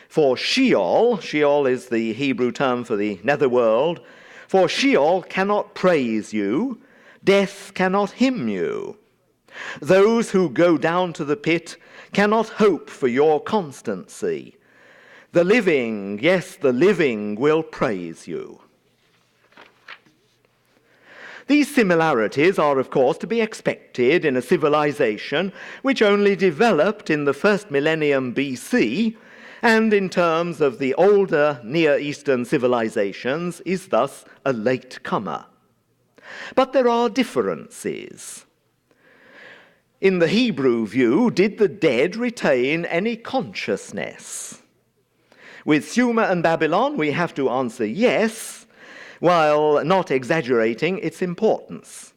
For Sheol is the Hebrew term for the netherworld, for Sheol cannot praise you, death cannot hymn you. Those who go down to the pit cannot hope for your constancy. The living, yes, the living will praise you. These similarities are, of course, to be expected in a civilization which only developed in the first millennium BC, and in terms of the older Near Eastern civilizations is thus a latecomer. But there are differences. In the Hebrew view, did the dead retain any consciousness? With Sumer and Babylon, we have to answer yes, while not exaggerating its importance.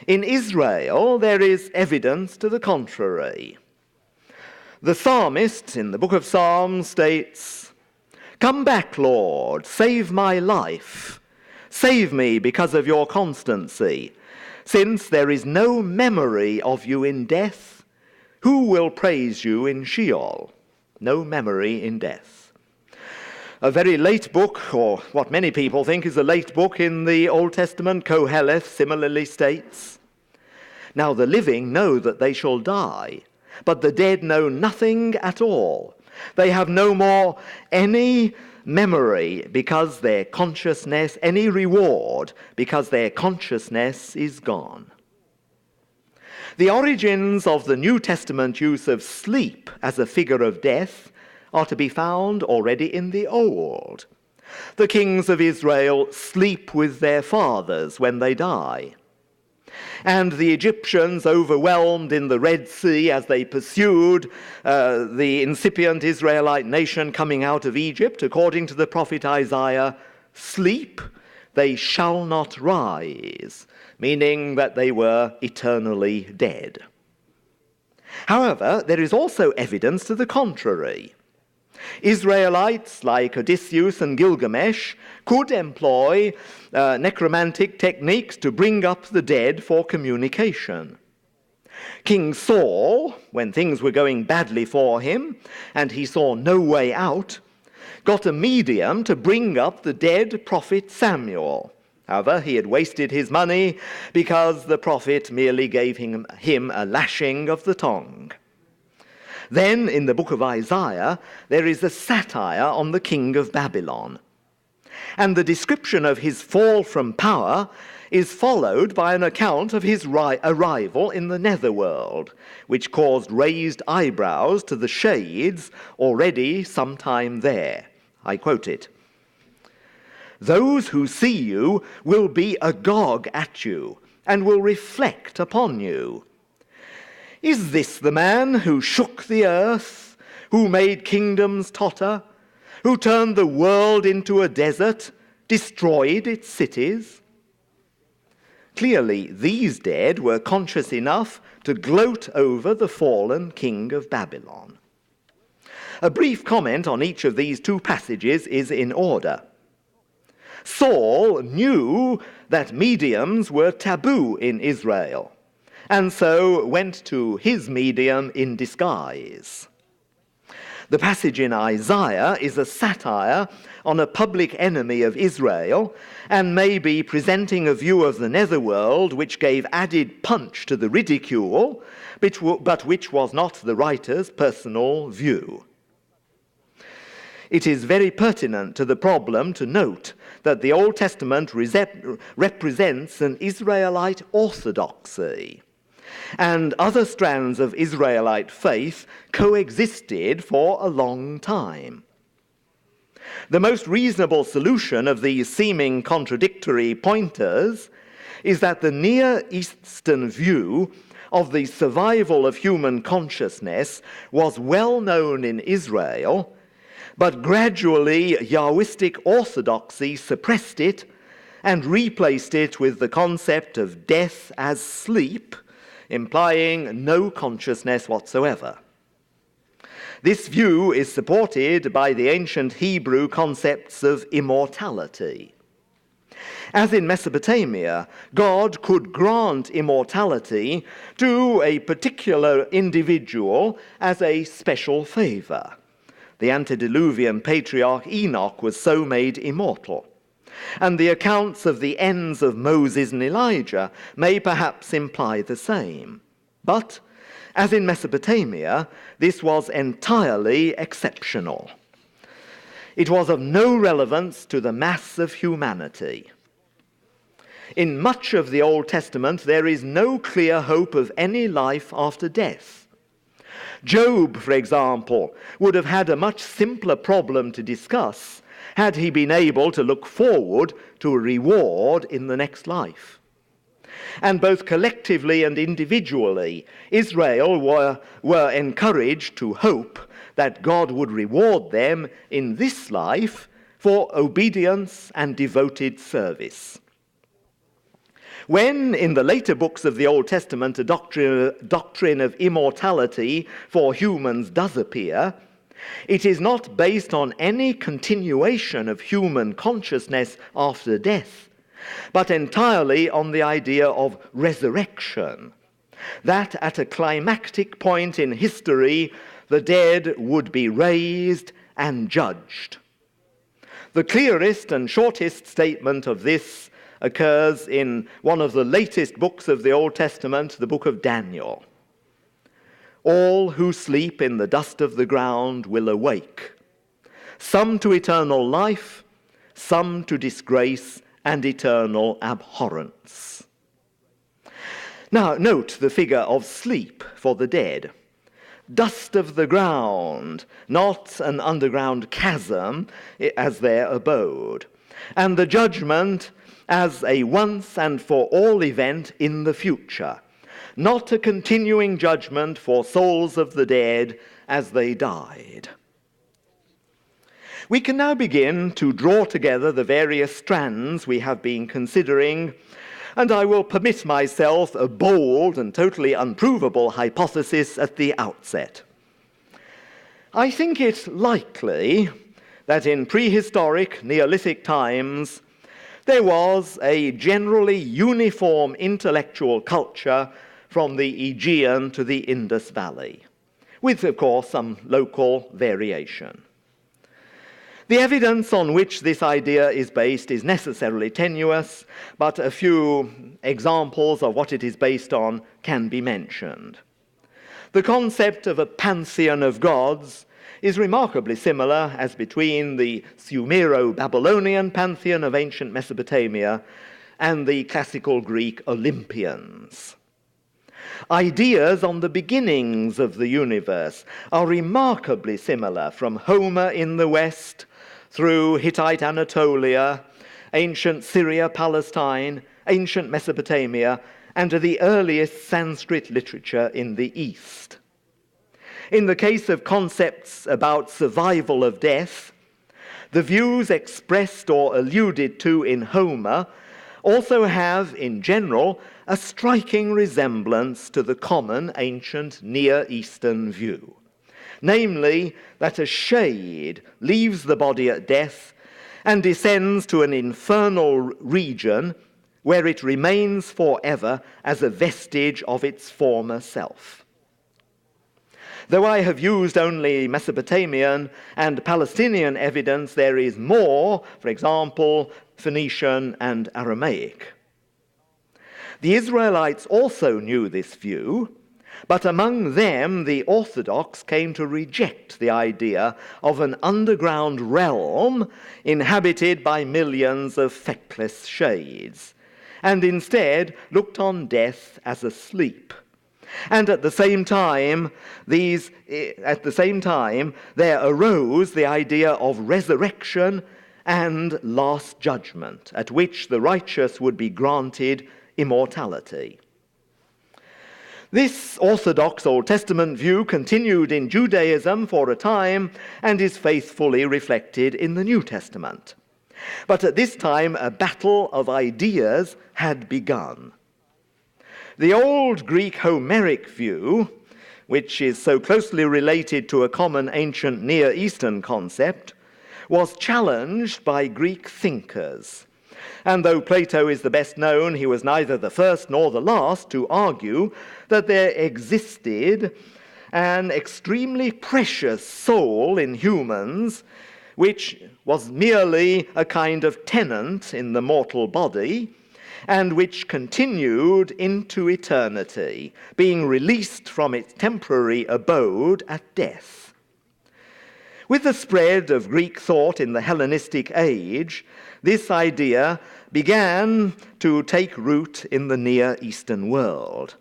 In Israel, there is evidence to the contrary. The psalmist in the book of Psalms states, "Come back, Lord, save my life. Save me because of your constancy. Since there is no memory of you in death, who will praise you in Sheol?" No memory in death. A very late book, or what many people think is a late book in the Old Testament, Koheleth, similarly states, "Now the living know that they shall die, but the dead know nothing at all. They have no more any memory because their consciousness, any reward because their consciousness is gone." The origins of the New Testament use of sleep as a figure of death are to be found already in the Old. The kings of Israel sleep with their fathers when they die. And the Egyptians, overwhelmed in the Red Sea as they pursued the incipient Israelite nation coming out of Egypt, according to the prophet Isaiah, sleep, they shall not rise, meaning that they were eternally dead. However, there is also evidence to the contrary. Israelites like Odysseus and Gilgamesh could employ necromantic techniques to bring up the dead for communication. King Saul, when things were going badly for him and he saw no way out, got a medium to bring up the dead prophet Samuel. However, he had wasted his money because the prophet merely gave him a lashing of the tongue. Then, in the book of Isaiah, there is a satire on the king of Babylon. And the description of his fall from power is followed by an account of his arrival in the netherworld, which caused raised eyebrows to the shades already sometime there. I quote it. "Those who see you will be agog at you and will reflect upon you. Is this the man who shook the earth, who made kingdoms totter, who turned the world into a desert, destroyed its cities?" Clearly, these dead were conscious enough to gloat over the fallen king of Babylon. A brief comment on each of these two passages is in order. Saul knew that mediums were taboo in Israel, and so went to his medium in disguise. The passage in Isaiah is a satire on a public enemy of Israel and may be presenting a view of the netherworld which gave added punch to the ridicule, but which was not the writer's personal view. It is very pertinent to the problem to note that the Old Testament represents an Israelite orthodoxy, and other strands of Israelite faith coexisted for a long time. The most reasonable solution of these seeming contradictory pointers is that the Near Eastern view of the survival of human consciousness was well known in Israel, but gradually Yahwistic orthodoxy suppressed it and replaced it with the concept of death as sleep, implying no consciousness whatsoever. This view is supported by the ancient Hebrew concepts of immortality. As in Mesopotamia, God could grant immortality to a particular individual as a special favor. The antediluvian patriarch Enoch was so made immortal. And the accounts of the ends of Moses and Elijah may perhaps imply the same. But, as in Mesopotamia, this was entirely exceptional. It was of no relevance to the mass of humanity. In much of the Old Testament, there is no clear hope of any life after death. Job, for example, would have had a much simpler problem to discuss had he been able to look forward to a reward in the next life. And both collectively and individually, Israel were encouraged to hope that God would reward them in this life for obedience and devoted service. When, in the later books of the Old Testament, a doctrine of immortality for humans does appear, it is not based on any continuation of human consciousness after death, but entirely on the idea of resurrection, that at a climactic point in history, the dead would be raised and judged. The clearest and shortest statement of this occurs in one of the latest books of the Old Testament, the book of Daniel. All who sleep in the dust of the ground will awake, some to eternal life, some to disgrace and eternal abhorrence. Now, note the figure of sleep for the dead. Dust of the ground, not an underground chasm as their abode, and the judgment as a once and for all event in the future, not a continuing judgment for souls of the dead as they died. We can now begin to draw together the various strands we have been considering, and I will permit myself a bold and totally unprovable hypothesis at the outset. I think it likely that in prehistoric Neolithic times, there was a generally uniform intellectual culture from the Aegean to the Indus Valley, with, of course, some local variation. The evidence on which this idea is based is necessarily tenuous, but a few examples of what it is based on can be mentioned. The concept of a pantheon of gods is remarkably similar as between the Sumero-Babylonian pantheon of ancient Mesopotamia and the classical Greek Olympians. Ideas on the beginnings of the universe are remarkably similar from Homer in the West through Hittite Anatolia, ancient Syria, Palestine, ancient Mesopotamia, and to the earliest Sanskrit literature in the East. In the case of concepts about survival of death, the views expressed or alluded to in Homer also have, in general, a striking resemblance to the common ancient Near Eastern view, namely that a shade leaves the body at death and descends to an infernal region where it remains forever as a vestige of its former self. Though I have used only Mesopotamian and Palestinian evidence, there is more, for example, Phoenician and Aramaic. The Israelites also knew this view, but among them the Orthodox came to reject the idea of an underground realm inhabited by millions of feckless shades, and instead looked on death as a sleep. And at the same time, there arose the idea of resurrection and last judgment, at which the righteous would be granted immortality. This Orthodox Old Testament view continued in Judaism for a time and is faithfully reflected in the New Testament. But at this time, a battle of ideas had begun. The old Greek Homeric view, which is so closely related to a common ancient Near Eastern concept, was challenged by Greek thinkers. And though Plato is the best known, he was neither the first nor the last to argue that there existed an extremely precious soul in humans, which was merely a kind of tenant in the mortal body, and which continued into eternity, being released from its temporary abode at death. With the spread of Greek thought in the Hellenistic age, this idea began to take root in the Near Eastern world.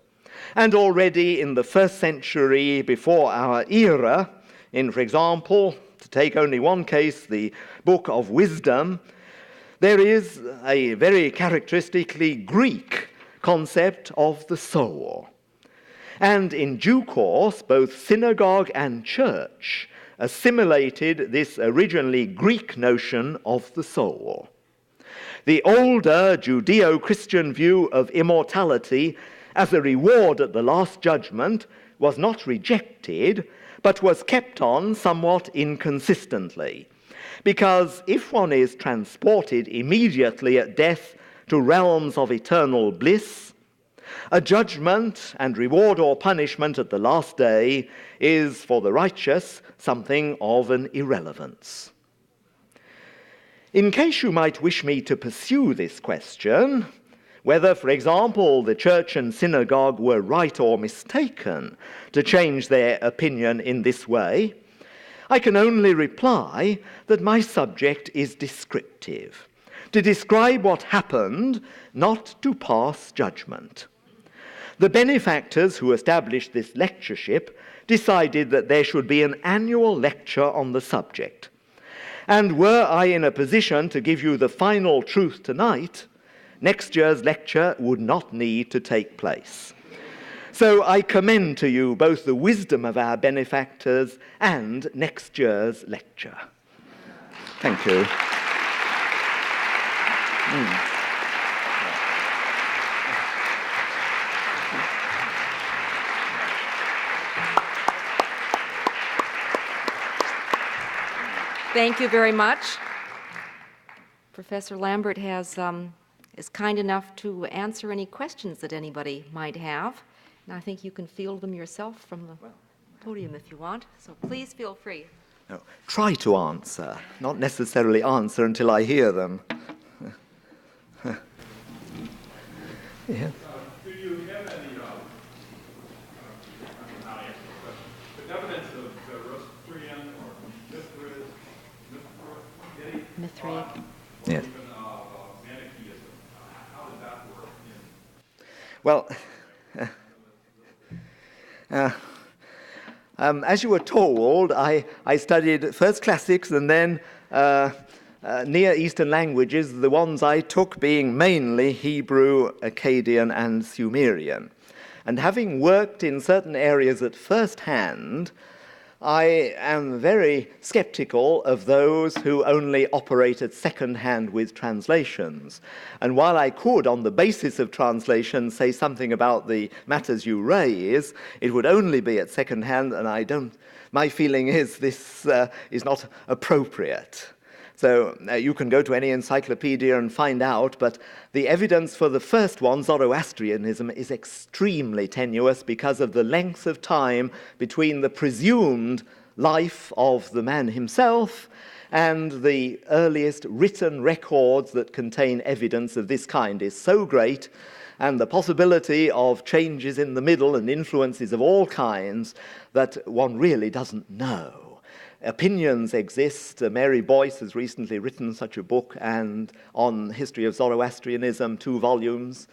And already in the 1st century before our era, in, for example, to take only one case, the Book of Wisdom, there is a very characteristically Greek concept of the soul. And in due course, both synagogue and church assimilated this originally Greek notion of the soul. The older Judeo-Christian view of immortality as a reward at the Last Judgment was not rejected, but was kept on somewhat inconsistently. Because if one is transported immediately at death to realms of eternal bliss, a judgment and reward or punishment at the last day is, for the righteous, something of an irrelevance. In case you might wish me to pursue this question, whether, for example, the church and synagogue were right or mistaken to change their opinion in this way, I can only reply that my subject is descriptive, to describe what happened, not to pass judgment. The benefactors who established this lectureship decided that there should be an annual lecture on the subject. And were I in a position to give you the final truth tonight, next year's lecture would not need to take place. So I commend to you both the wisdom of our benefactors and next year's lecture. Thank you. Thank you very much. Professor Lambert is kind enough to answer any questions that anybody might have. And I think you can field them yourself from the podium if you want. So please feel free. No, try to answer, not necessarily answer until I hear them. Yeah. Do you have any evidence of Zoroastrian or Mithraic. Yes. even Manichaeism? How did that work? Well, as you were told, I studied first classics and then Near Eastern languages, the ones I took being mainly Hebrew, Akkadian, and Sumerian. And having worked in certain areas at first hand, I am very skeptical of those who only operate at second hand with translations. And while I could, on the basis of translation, say something about the matters you raise, it would only be at second hand, and my feeling is this is not appropriate. So you can go to any encyclopedia and find out, but the evidence for the first one, Zoroastrianism, is extremely tenuous because of the length of time between the presumed life of the man himself and the earliest written records that contain evidence of this kind is so great, and the possibility of changes in the middle and influences of all kinds that one really doesn't know. Opinions exist. Mary Boyce has recently written such a book and on the history of Zoroastrianism, 2 volumes.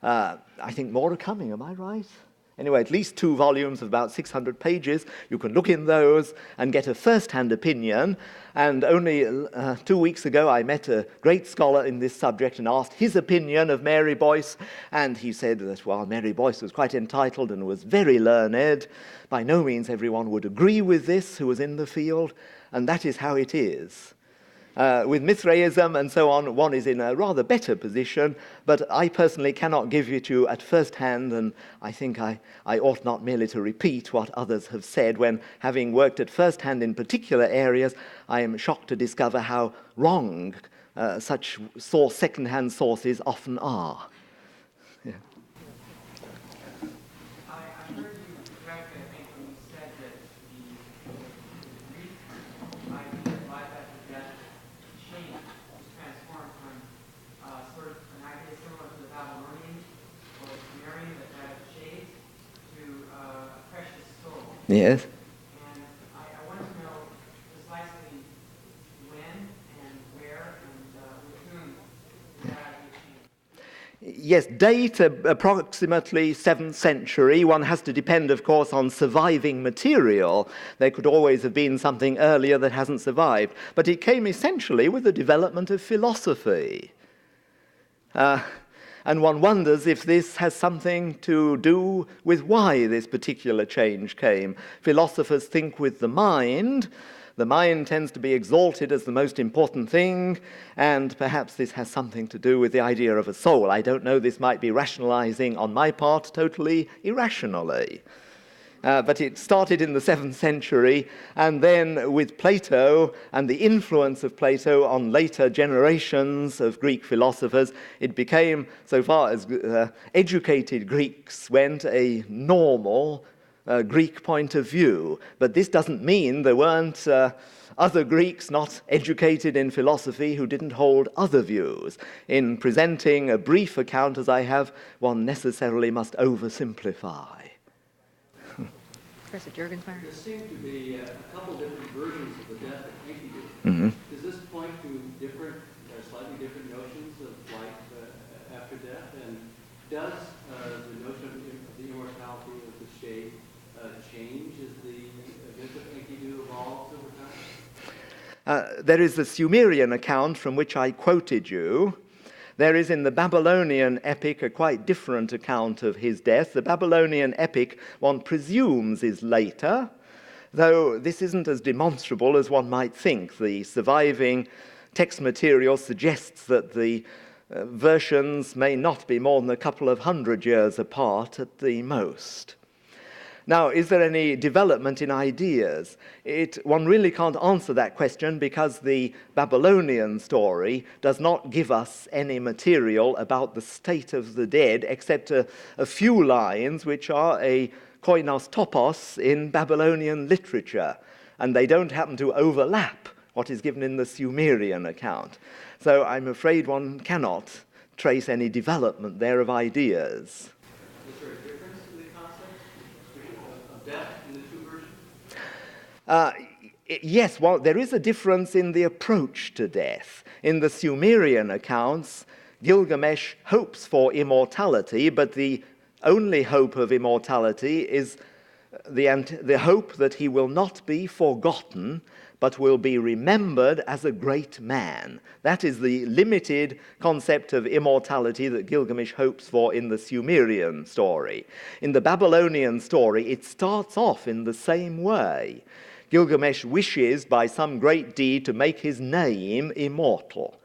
I think more are coming, am I right? Anyway, at least 2 volumes of about 600 pages. You can look in those and get a first-hand opinion. And only 2 weeks ago, I met a great scholar in this subject and asked his opinion of Mary Boyce. And he said that, while Mary Boyce was quite entitled and was very learned, by no means everyone would agree with this who was in the field. And that is how it is. With Mithraism and so on, one is in a rather better position, but I personally cannot give it to you at first hand, and I think I ought not merely to repeat what others have said when, having worked at first hand in particular areas, I am shocked to discover how wrong such second-hand sources often are. Yeah. I heard you correctly, I think, when you said that the Greek idea of life after death changed, was transformed from sort of an idea similar to the Babylonian or the Sumerian that had shades to a precious soul. Yes. And I want to know, does Yes, date approximately 7th century. One has to depend, of course, on surviving material. There could always have been something earlier that hasn't survived. But it came essentially with the development of philosophy. And one wonders if this has something to do with why this particular change came. Philosophers think with the mind. The mind tends to be exalted as the most important thing, and perhaps this has something to do with the idea of a soul. I don't know, this might be rationalizing on my part totally irrationally. But it started in the 7th century, and then with Plato and the influence of Plato on later generations of Greek philosophers, it became, so far as educated Greeks went, a normal Greek point of view. But this doesn't mean there weren't other Greeks not educated in philosophy who didn't hold other views. In presenting a brief account as I have, one necessarily must oversimplify. Professor Juergensmeyer? There seem to be a couple different versions of the death of Enkidu. Mm-hmm. Does this point to different, slightly different notions of life after death? And does the notion of the immortality of the shade change as the event of Enkidu evolves over time? There is the Sumerian account from which I quoted you. There is in the Babylonian epic a quite different account of his death. The Babylonian epic, one presumes, is later, though this isn't as demonstrable as one might think. The surviving text material suggests that the versions may not be more than a couple of 100 years apart at the most. Now, is there any development in ideas? One really can't answer that question because the Babylonian story does not give us any material about the state of the dead except a few lines which are a koinos topos in Babylonian literature, and they don't happen to overlap what is given in the Sumerian account. So I'm afraid one cannot trace any development there of ideas. Is there a difference in the concept of death in the two versions? Yes, well, there is a difference in the approach to death. In the Sumerian accounts, Gilgamesh hopes for immortality, but the only hope of immortality is the hope that he will not be forgotten, but will be remembered as a great man. That is the limited concept of immortality that Gilgamesh hopes for in the Sumerian story. In the Babylonian story, it starts off in the same way. Gilgamesh wishes by some great deed to make his name immortal.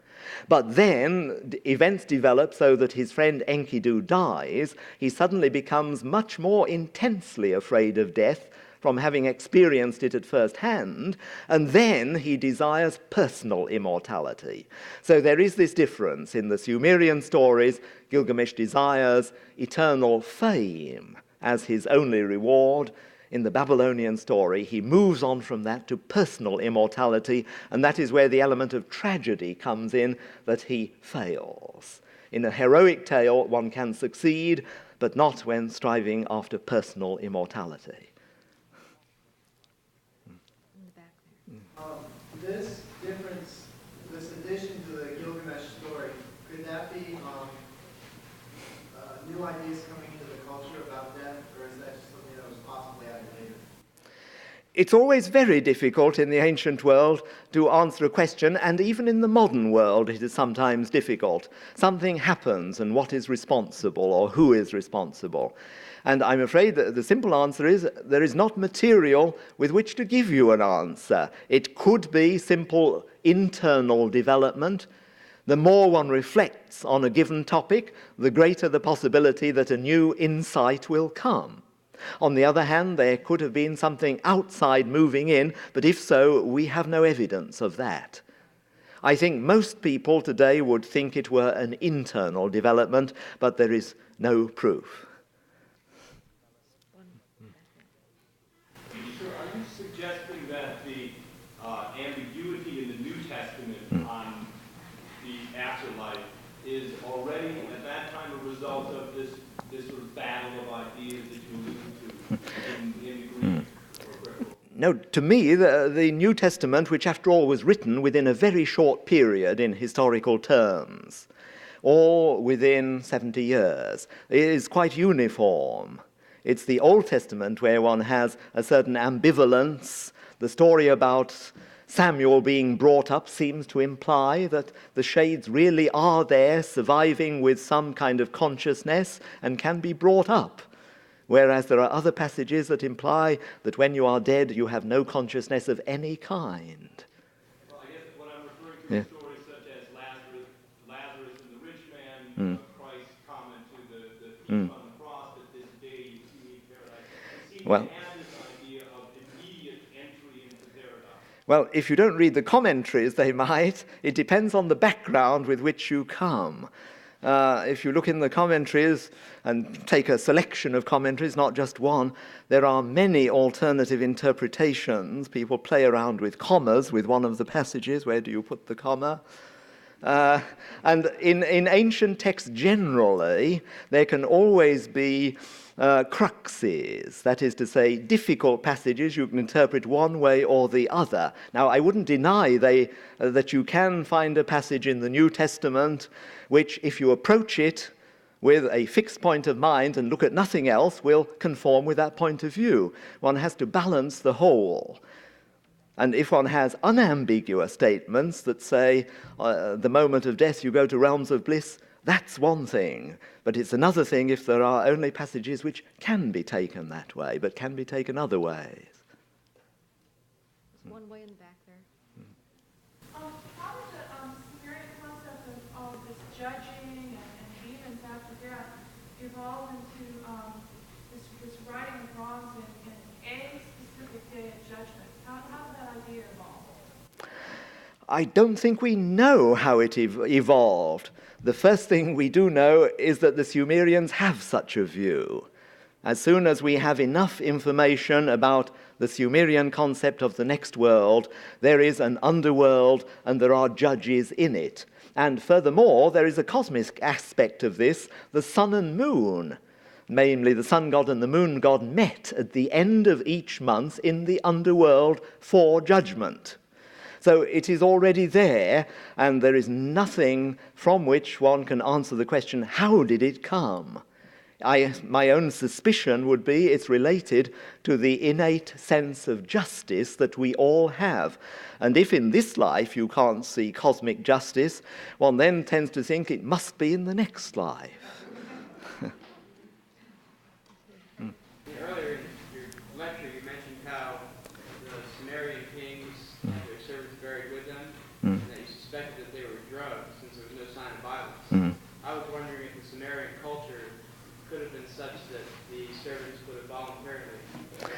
But then events develop so that his friend Enkidu dies. He suddenly becomes much more intensely afraid of death from having experienced it at first hand, and then he desires personal immortality. So there is this difference. In the Sumerian stories, Gilgamesh desires eternal fame as his only reward. In the Babylonian story, he moves on from that to personal immortality, and that is where the element of tragedy comes in, that he fails. In a heroic tale, one can succeed, but not when striving after personal immortality. This difference, this addition to the Gilgamesh story, could that be new ideas coming into the culture about death, or is that just something that was possibly added later? It's always very difficult in the ancient world to answer a question, and even in the modern world it is sometimes difficult. Something happens, and what is responsible, or who is responsible? And I'm afraid that the simple answer is there is not material with which to give you an answer. It could be simple internal development. The more one reflects on a given topic, the greater the possibility that a new insight will come. On the other hand, there could have been something outside moving in, but if so, we have no evidence of that. I think most people today would think it were an internal development, but there is no proof. Sir, are you suggesting that the ambiguity in the New Testament on the afterlife is already at that time a result of this sort of battle of ideas that you alluded to in Greek? No, to me, the New Testament, which after all was written within a very short period in historical terms, all within 70 years. It is quite uniform. It's the Old Testament where one has a certain ambivalence. The story about Samuel being brought up seems to imply that the shades really are there, surviving with some kind of consciousness and can be brought up. Whereas there are other passages that imply that when you are dead, you have no consciousness of any kind. Well, I guess what I'm referring to is stories such as Lazarus and the rich man, Christ's comment to the thief on the cross that this day you see me in paradise. It seems Well- to have this idea of immediate entry into paradise. Well, if you don't read the commentaries, they might. It depends on the background with which you come. If you look in the commentaries and take a selection of commentaries, not just one, there are many alternative interpretations. People play around with commas with one of the passages. Where do you put the comma? And in ancient texts generally, there can always be cruxes, that is to say, difficult passages you can interpret one way or the other. Now, I wouldn't deny that you can find a passage in the New Testament which, if you approach it with a fixed point of mind and look at nothing else, will conform with that point of view. One has to balance the whole. And if one has unambiguous statements that say, the moment of death you go to realms of bliss, that's one thing. But it's another thing if there are only passages which can be taken that way, but can be taken other ways. There's one way in the back there. How did the Sumerian concept of this judging and demons after death evolve into this righting of wrongs in a specific day of judgment? How did that idea evolve? I don't think we know how it evolved. The first thing we do know is that the Sumerians have such a view. As soon as we have enough information about the Sumerian concept of the next world, there is an underworld and there are judges in it. And furthermore, there is a cosmic aspect of this. The sun and moon, namely the sun god and the moon god, met at the end of each month in the underworld for judgment. So it is already there, and there is nothing from which one can answer the question, how did it come? My own suspicion would be it's related to the innate sense of justice that we all have. And if in this life you can't see cosmic justice, one then tends to think it must be in the next life. Earlier in your lecture, you mentioned how the Sumerian kings and their servants buried with them, and that you suspected that they were drugged since there was no sign of violence. I was wondering if the Sumerian culture could have been such that the servants would have voluntarily gone.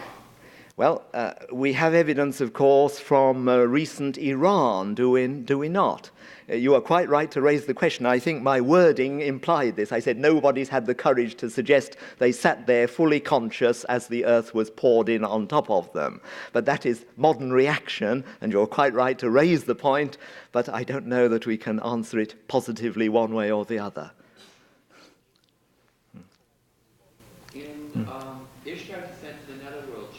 Well, we have evidence, of course, from recent Iran, do we not? You are quite right to raise the question. I think my wording implied this. I said nobody's had the courage to suggest they sat there fully conscious as the earth was poured in on top of them. But that is modern reaction, and you're quite right to raise the point, but I don't know that we can answer it positively one way or the other. In Ishtar's descent to the netherworld,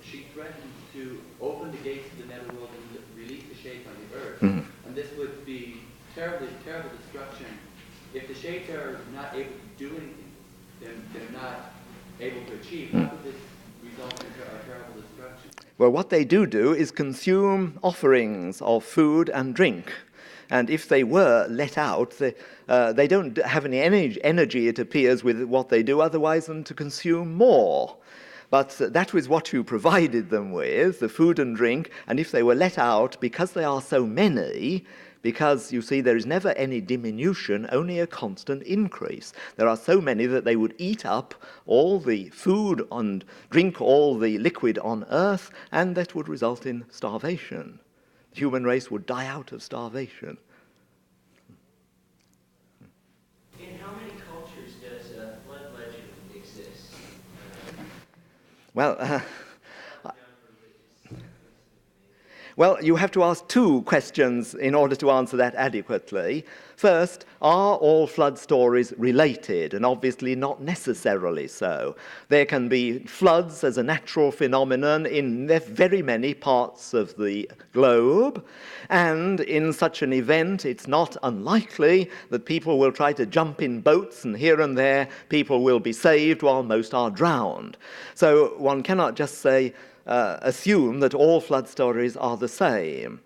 she threatened to open the gates of the netherworld and release the shades on the earth. And this would be terrible destruction. If the shades are not able to do anything, then they're not able to achieve. How would this result in a terrible destruction? Well, what they do is consume offerings of food and drink. And if they were let out, they don't have any energy, it appears, with what they do otherwise than to consume more. But that was what you provided them with, the food and drink, and if they were let out, because they are so many, because, you see, there is never any diminution, only a constant increase. There are so many that they would eat up all the food and drink all the liquid on earth, and that would result in starvation. The human race would die out of starvation. In how many cultures does a flood legend exist? Well, Well, you have to ask two questions in order to answer that adequately. First, are all flood stories related? And obviously not necessarily so. There can be floods as a natural phenomenon in very many parts of the globe, and in such an event it's not unlikely that people will try to jump in boats, and here and there people will be saved while most are drowned. So one cannot just say assume that all flood stories are the same.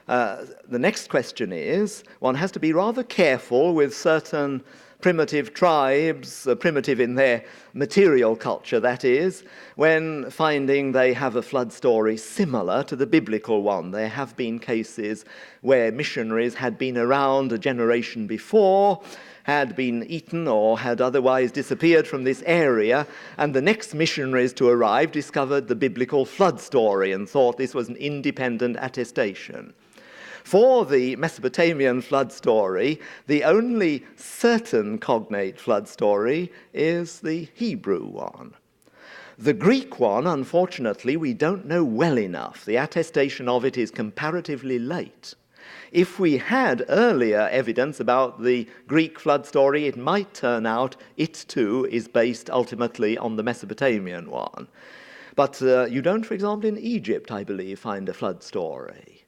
The next question is, one has to be rather careful with certain primitive tribes, primitive in their material culture, that is, when finding they have a flood story similar to the biblical one. There have been cases where missionaries had been around a generation before, had been eaten or had otherwise disappeared from this area, and the next missionaries to arrive discovered the biblical flood story and thought this was an independent attestation. For the Mesopotamian flood story, the only certain cognate flood story is the Hebrew one. The Greek one, unfortunately, we don't know well enough. The attestation of it is comparatively late. If we had earlier evidence about the Greek flood story, it might turn out it too is based ultimately on the Mesopotamian one. But you don't, for example, in Egypt, I believe, find a flood story.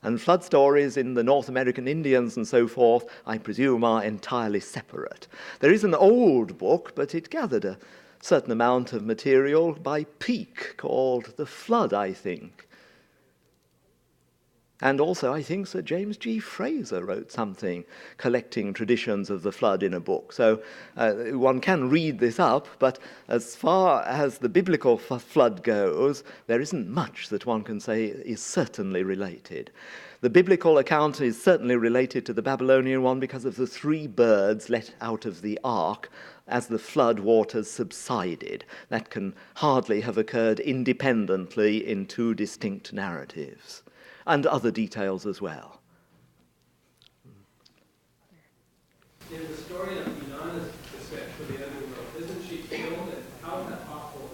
And flood stories in the North American Indians and so forth, I presume, are entirely separate. There is an old book, but it gathered a certain amount of material by Peake called The Flood, I think. And also, I think Sir James G. Fraser wrote something collecting traditions of the flood in a book. So one can read this up, but as far as the biblical flood goes, there isn't much that one can say is certainly related. The biblical account is certainly related to the Babylonian one because of the 3 birds let out of the ark as the flood waters subsided. That can hardly have occurred independently in 2 distinct narratives. And other details as well. In the story of Inanna's descent to the underworld, isn't she killed, and how is that possible?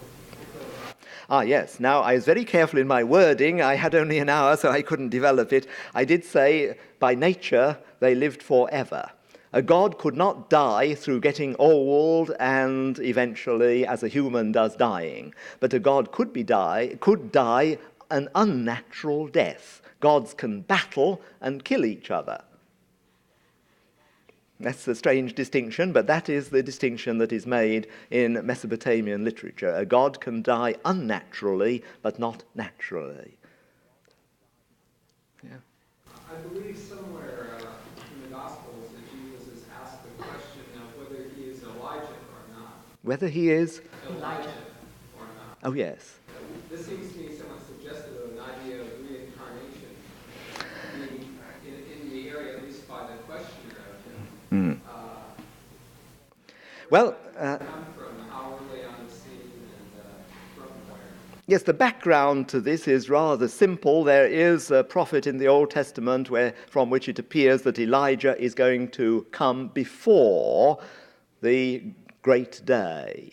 Ah, yes. Now, I was very careful in my wording. I had only an hour, so I couldn't develop it. I did say, by nature, they lived forever. A god could not die through getting old and eventually, as a human does, dying. But a god could die an unnatural death. Gods can battle and kill each other. That's a strange distinction, but that is the distinction that is made in Mesopotamian literature. A god can die unnaturally, but not naturally. Yeah. I believe somewhere in the Gospels that Jesus is asked the question of whether he is Elijah or not. Whether he is Elijah or not. Oh, yes. This seems to me somewhat suggestive of an idea of reincarnation, being in the area, at least by the questioner of him. Well, come from, how early on the scene, and from where? yes, the background to this is rather simple. There is a prophet in the Old Testament from which it appears that Elijah is going to come before the great day.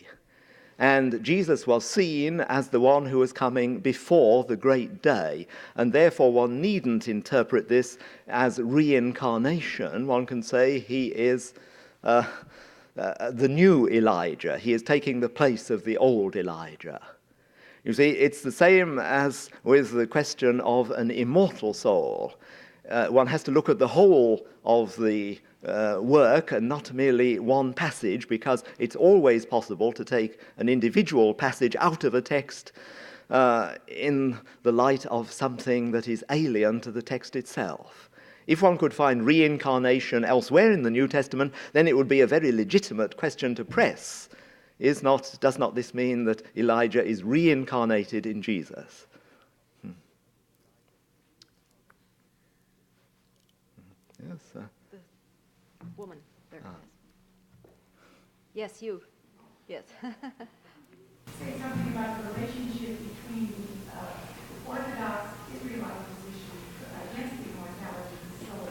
And Jesus was seen as the one who was coming before the great day. And therefore one needn't interpret this as reincarnation. One can say he is the new Elijah. He is taking the place of the old Elijah. You see, it's the same as with the question of an immortal soul. One has to look at the whole of the work and not merely one passage, because it's always possible to take an individual passage out of a text in the light of something that is alien to the text itself. If one could find reincarnation elsewhere in the New Testament, then it would be a very legitimate question to press. Does not this mean that Elijah is reincarnated in Jesus? Yes, The woman there. Yes, you. Yes. Say something about the relationship between the Orthodox Israelite position against the immortality of the soul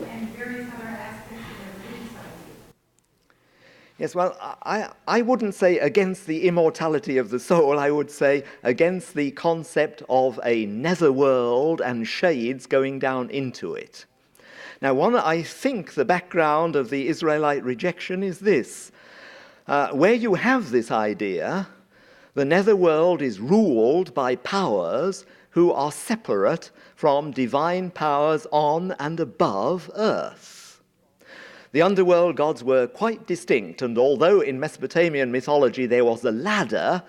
and various other aspects of their religious ideas. Yes, well, I wouldn't say against the immortality of the soul. I would say against the concept of a netherworld and shades going down into it. Now, I think the background of the Israelite rejection is this. Where you have this idea, the netherworld is ruled by powers who are separate from divine powers on and above earth. The underworld gods were quite distinct, and although in Mesopotamian mythology there was a ladder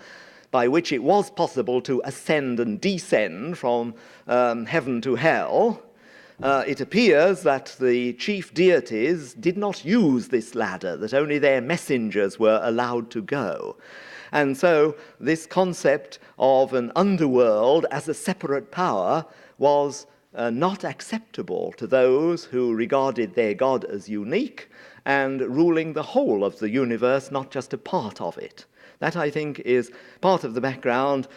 by which it was possible to ascend and descend from heaven to hell, it appears that the chief deities did not use this ladder, that only their messengers were allowed to go. And so this concept of an underworld as a separate power was not acceptable to those who regarded their God as unique and ruling the whole of the universe, not just a part of it. That, I think, is part of the background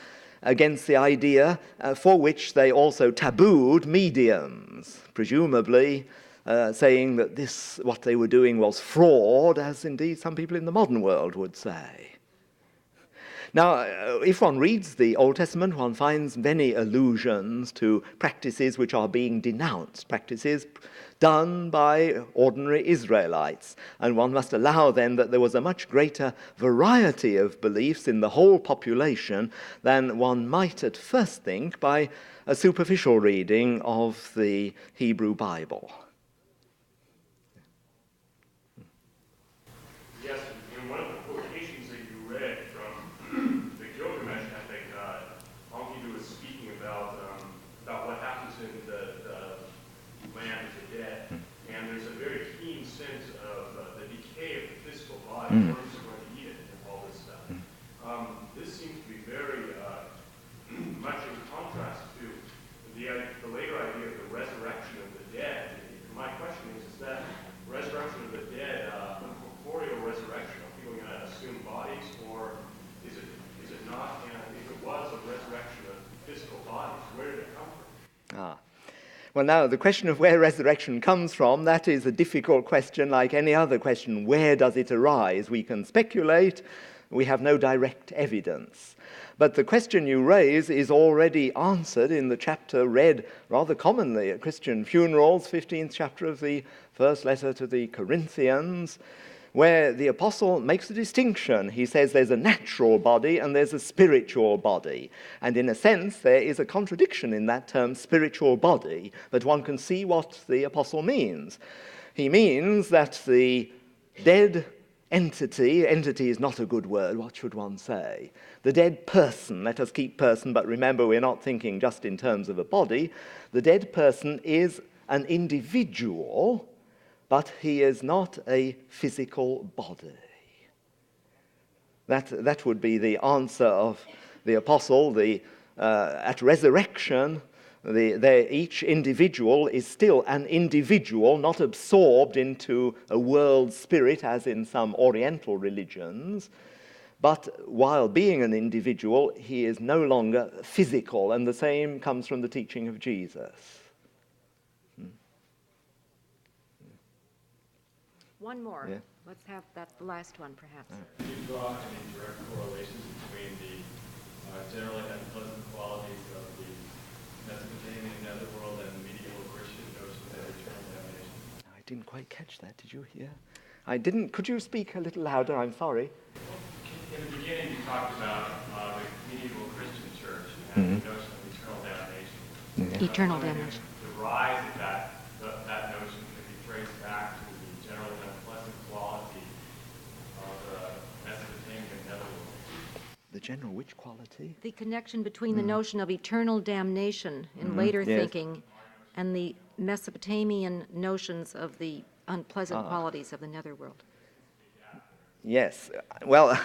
against the idea for which they also tabooed mediums, presumably saying that what they were doing was fraud, as indeed some people in the modern world would say. Now, if one reads the Old Testament, one finds many allusions to practices which are being denounced, practices done by ordinary Israelites. And one must allow then that there was a much greater variety of beliefs in the whole population than one might at first think by a superficial reading of the Hebrew Bible. Yes, in one of the quotations that you read from the Gilgamesh epic, Enkidu was speaking about what happens in the land of the dead, and there's a very keen sense of the decay of the physical body, worms are going to eat it, and all this stuff. This seems to be very much in contrast to the later idea of the resurrection of the dead. My question is that resurrection of the dead a corporeal resurrection? Are people going to assume bodies, or is it not? And if it was a resurrection of physical bodies, where did it come from? Well, now, the question of where resurrection comes from, that is a difficult question like any other question. Where does it arise? We can speculate. We have no direct evidence. But the question you raise is already answered in the chapter read rather commonly at Christian funerals, 15th chapter of the first letter to the Corinthians, where the apostle makes a distinction. He says there's a natural body and there's a spiritual body. And in a sense, there is a contradiction in that term, spiritual body, but one can see what the apostle means. He means that the dead entity is not a good word, what should one say? The dead person, let us keep person, but remember we're not thinking just in terms of a body. The dead person is an individual, but he is not a physical body. That would be the answer of the apostle. At resurrection, each individual is still an individual, not absorbed into a world spirit as in some Oriental religions, but while being an individual, he is no longer physical, and the same comes from the teaching of Jesus. One more. Yeah. Let's have that last one, perhaps. Can you draw any direct correlations between the generally unpleasant qualities of the Mesopotamian netherworld and medieval Christian notions of eternal damnation? I didn't quite catch that. Did you hear? I didn't. Could you speak a little louder? I'm sorry. In the beginning, you talked about the medieval Christian church and the notion of eternal damnation. Eternal damnation. The rise of that notion can be traced back to the generally unpleasant quality of the Mesopotamian netherworld. The general which quality? The connection between the notion of eternal damnation in later Yes. thinking and the Mesopotamian notions of the unpleasant qualities of the netherworld. Yes. Well,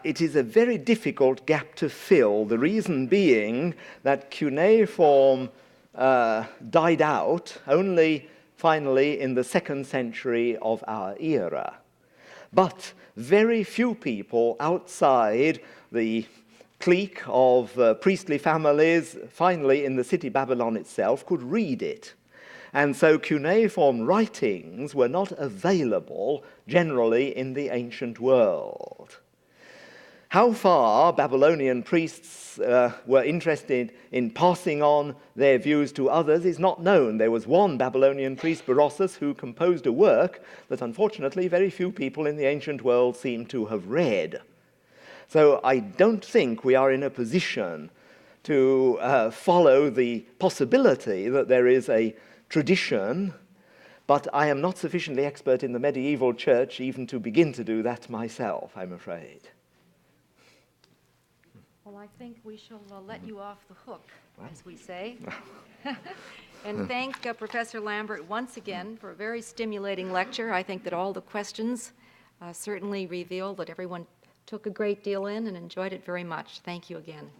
it is a very difficult gap to fill. The reason being that cuneiform died out only finally in the 2nd century of our era. But very few people outside the clique of priestly families, finally in the city Babylon itself, could read it. and so cuneiform writings were not available generally in the ancient world. How far Babylonian priests were interested in passing on their views to others is not known. There was one Babylonian priest, Berossus, who composed a work that unfortunately very few people in the ancient world seem to have read. So I don't think we are in a position to follow the possibility that there is a tradition, but I am not sufficiently expert in the medieval church even to begin to do that myself, I'm afraid. Well, I think we shall let you off the hook, as we say. And thank Professor Lambert once again for a very stimulating lecture. I think that all the questions certainly reveal that everyone took a great deal in and enjoyed it very much. Thank you again.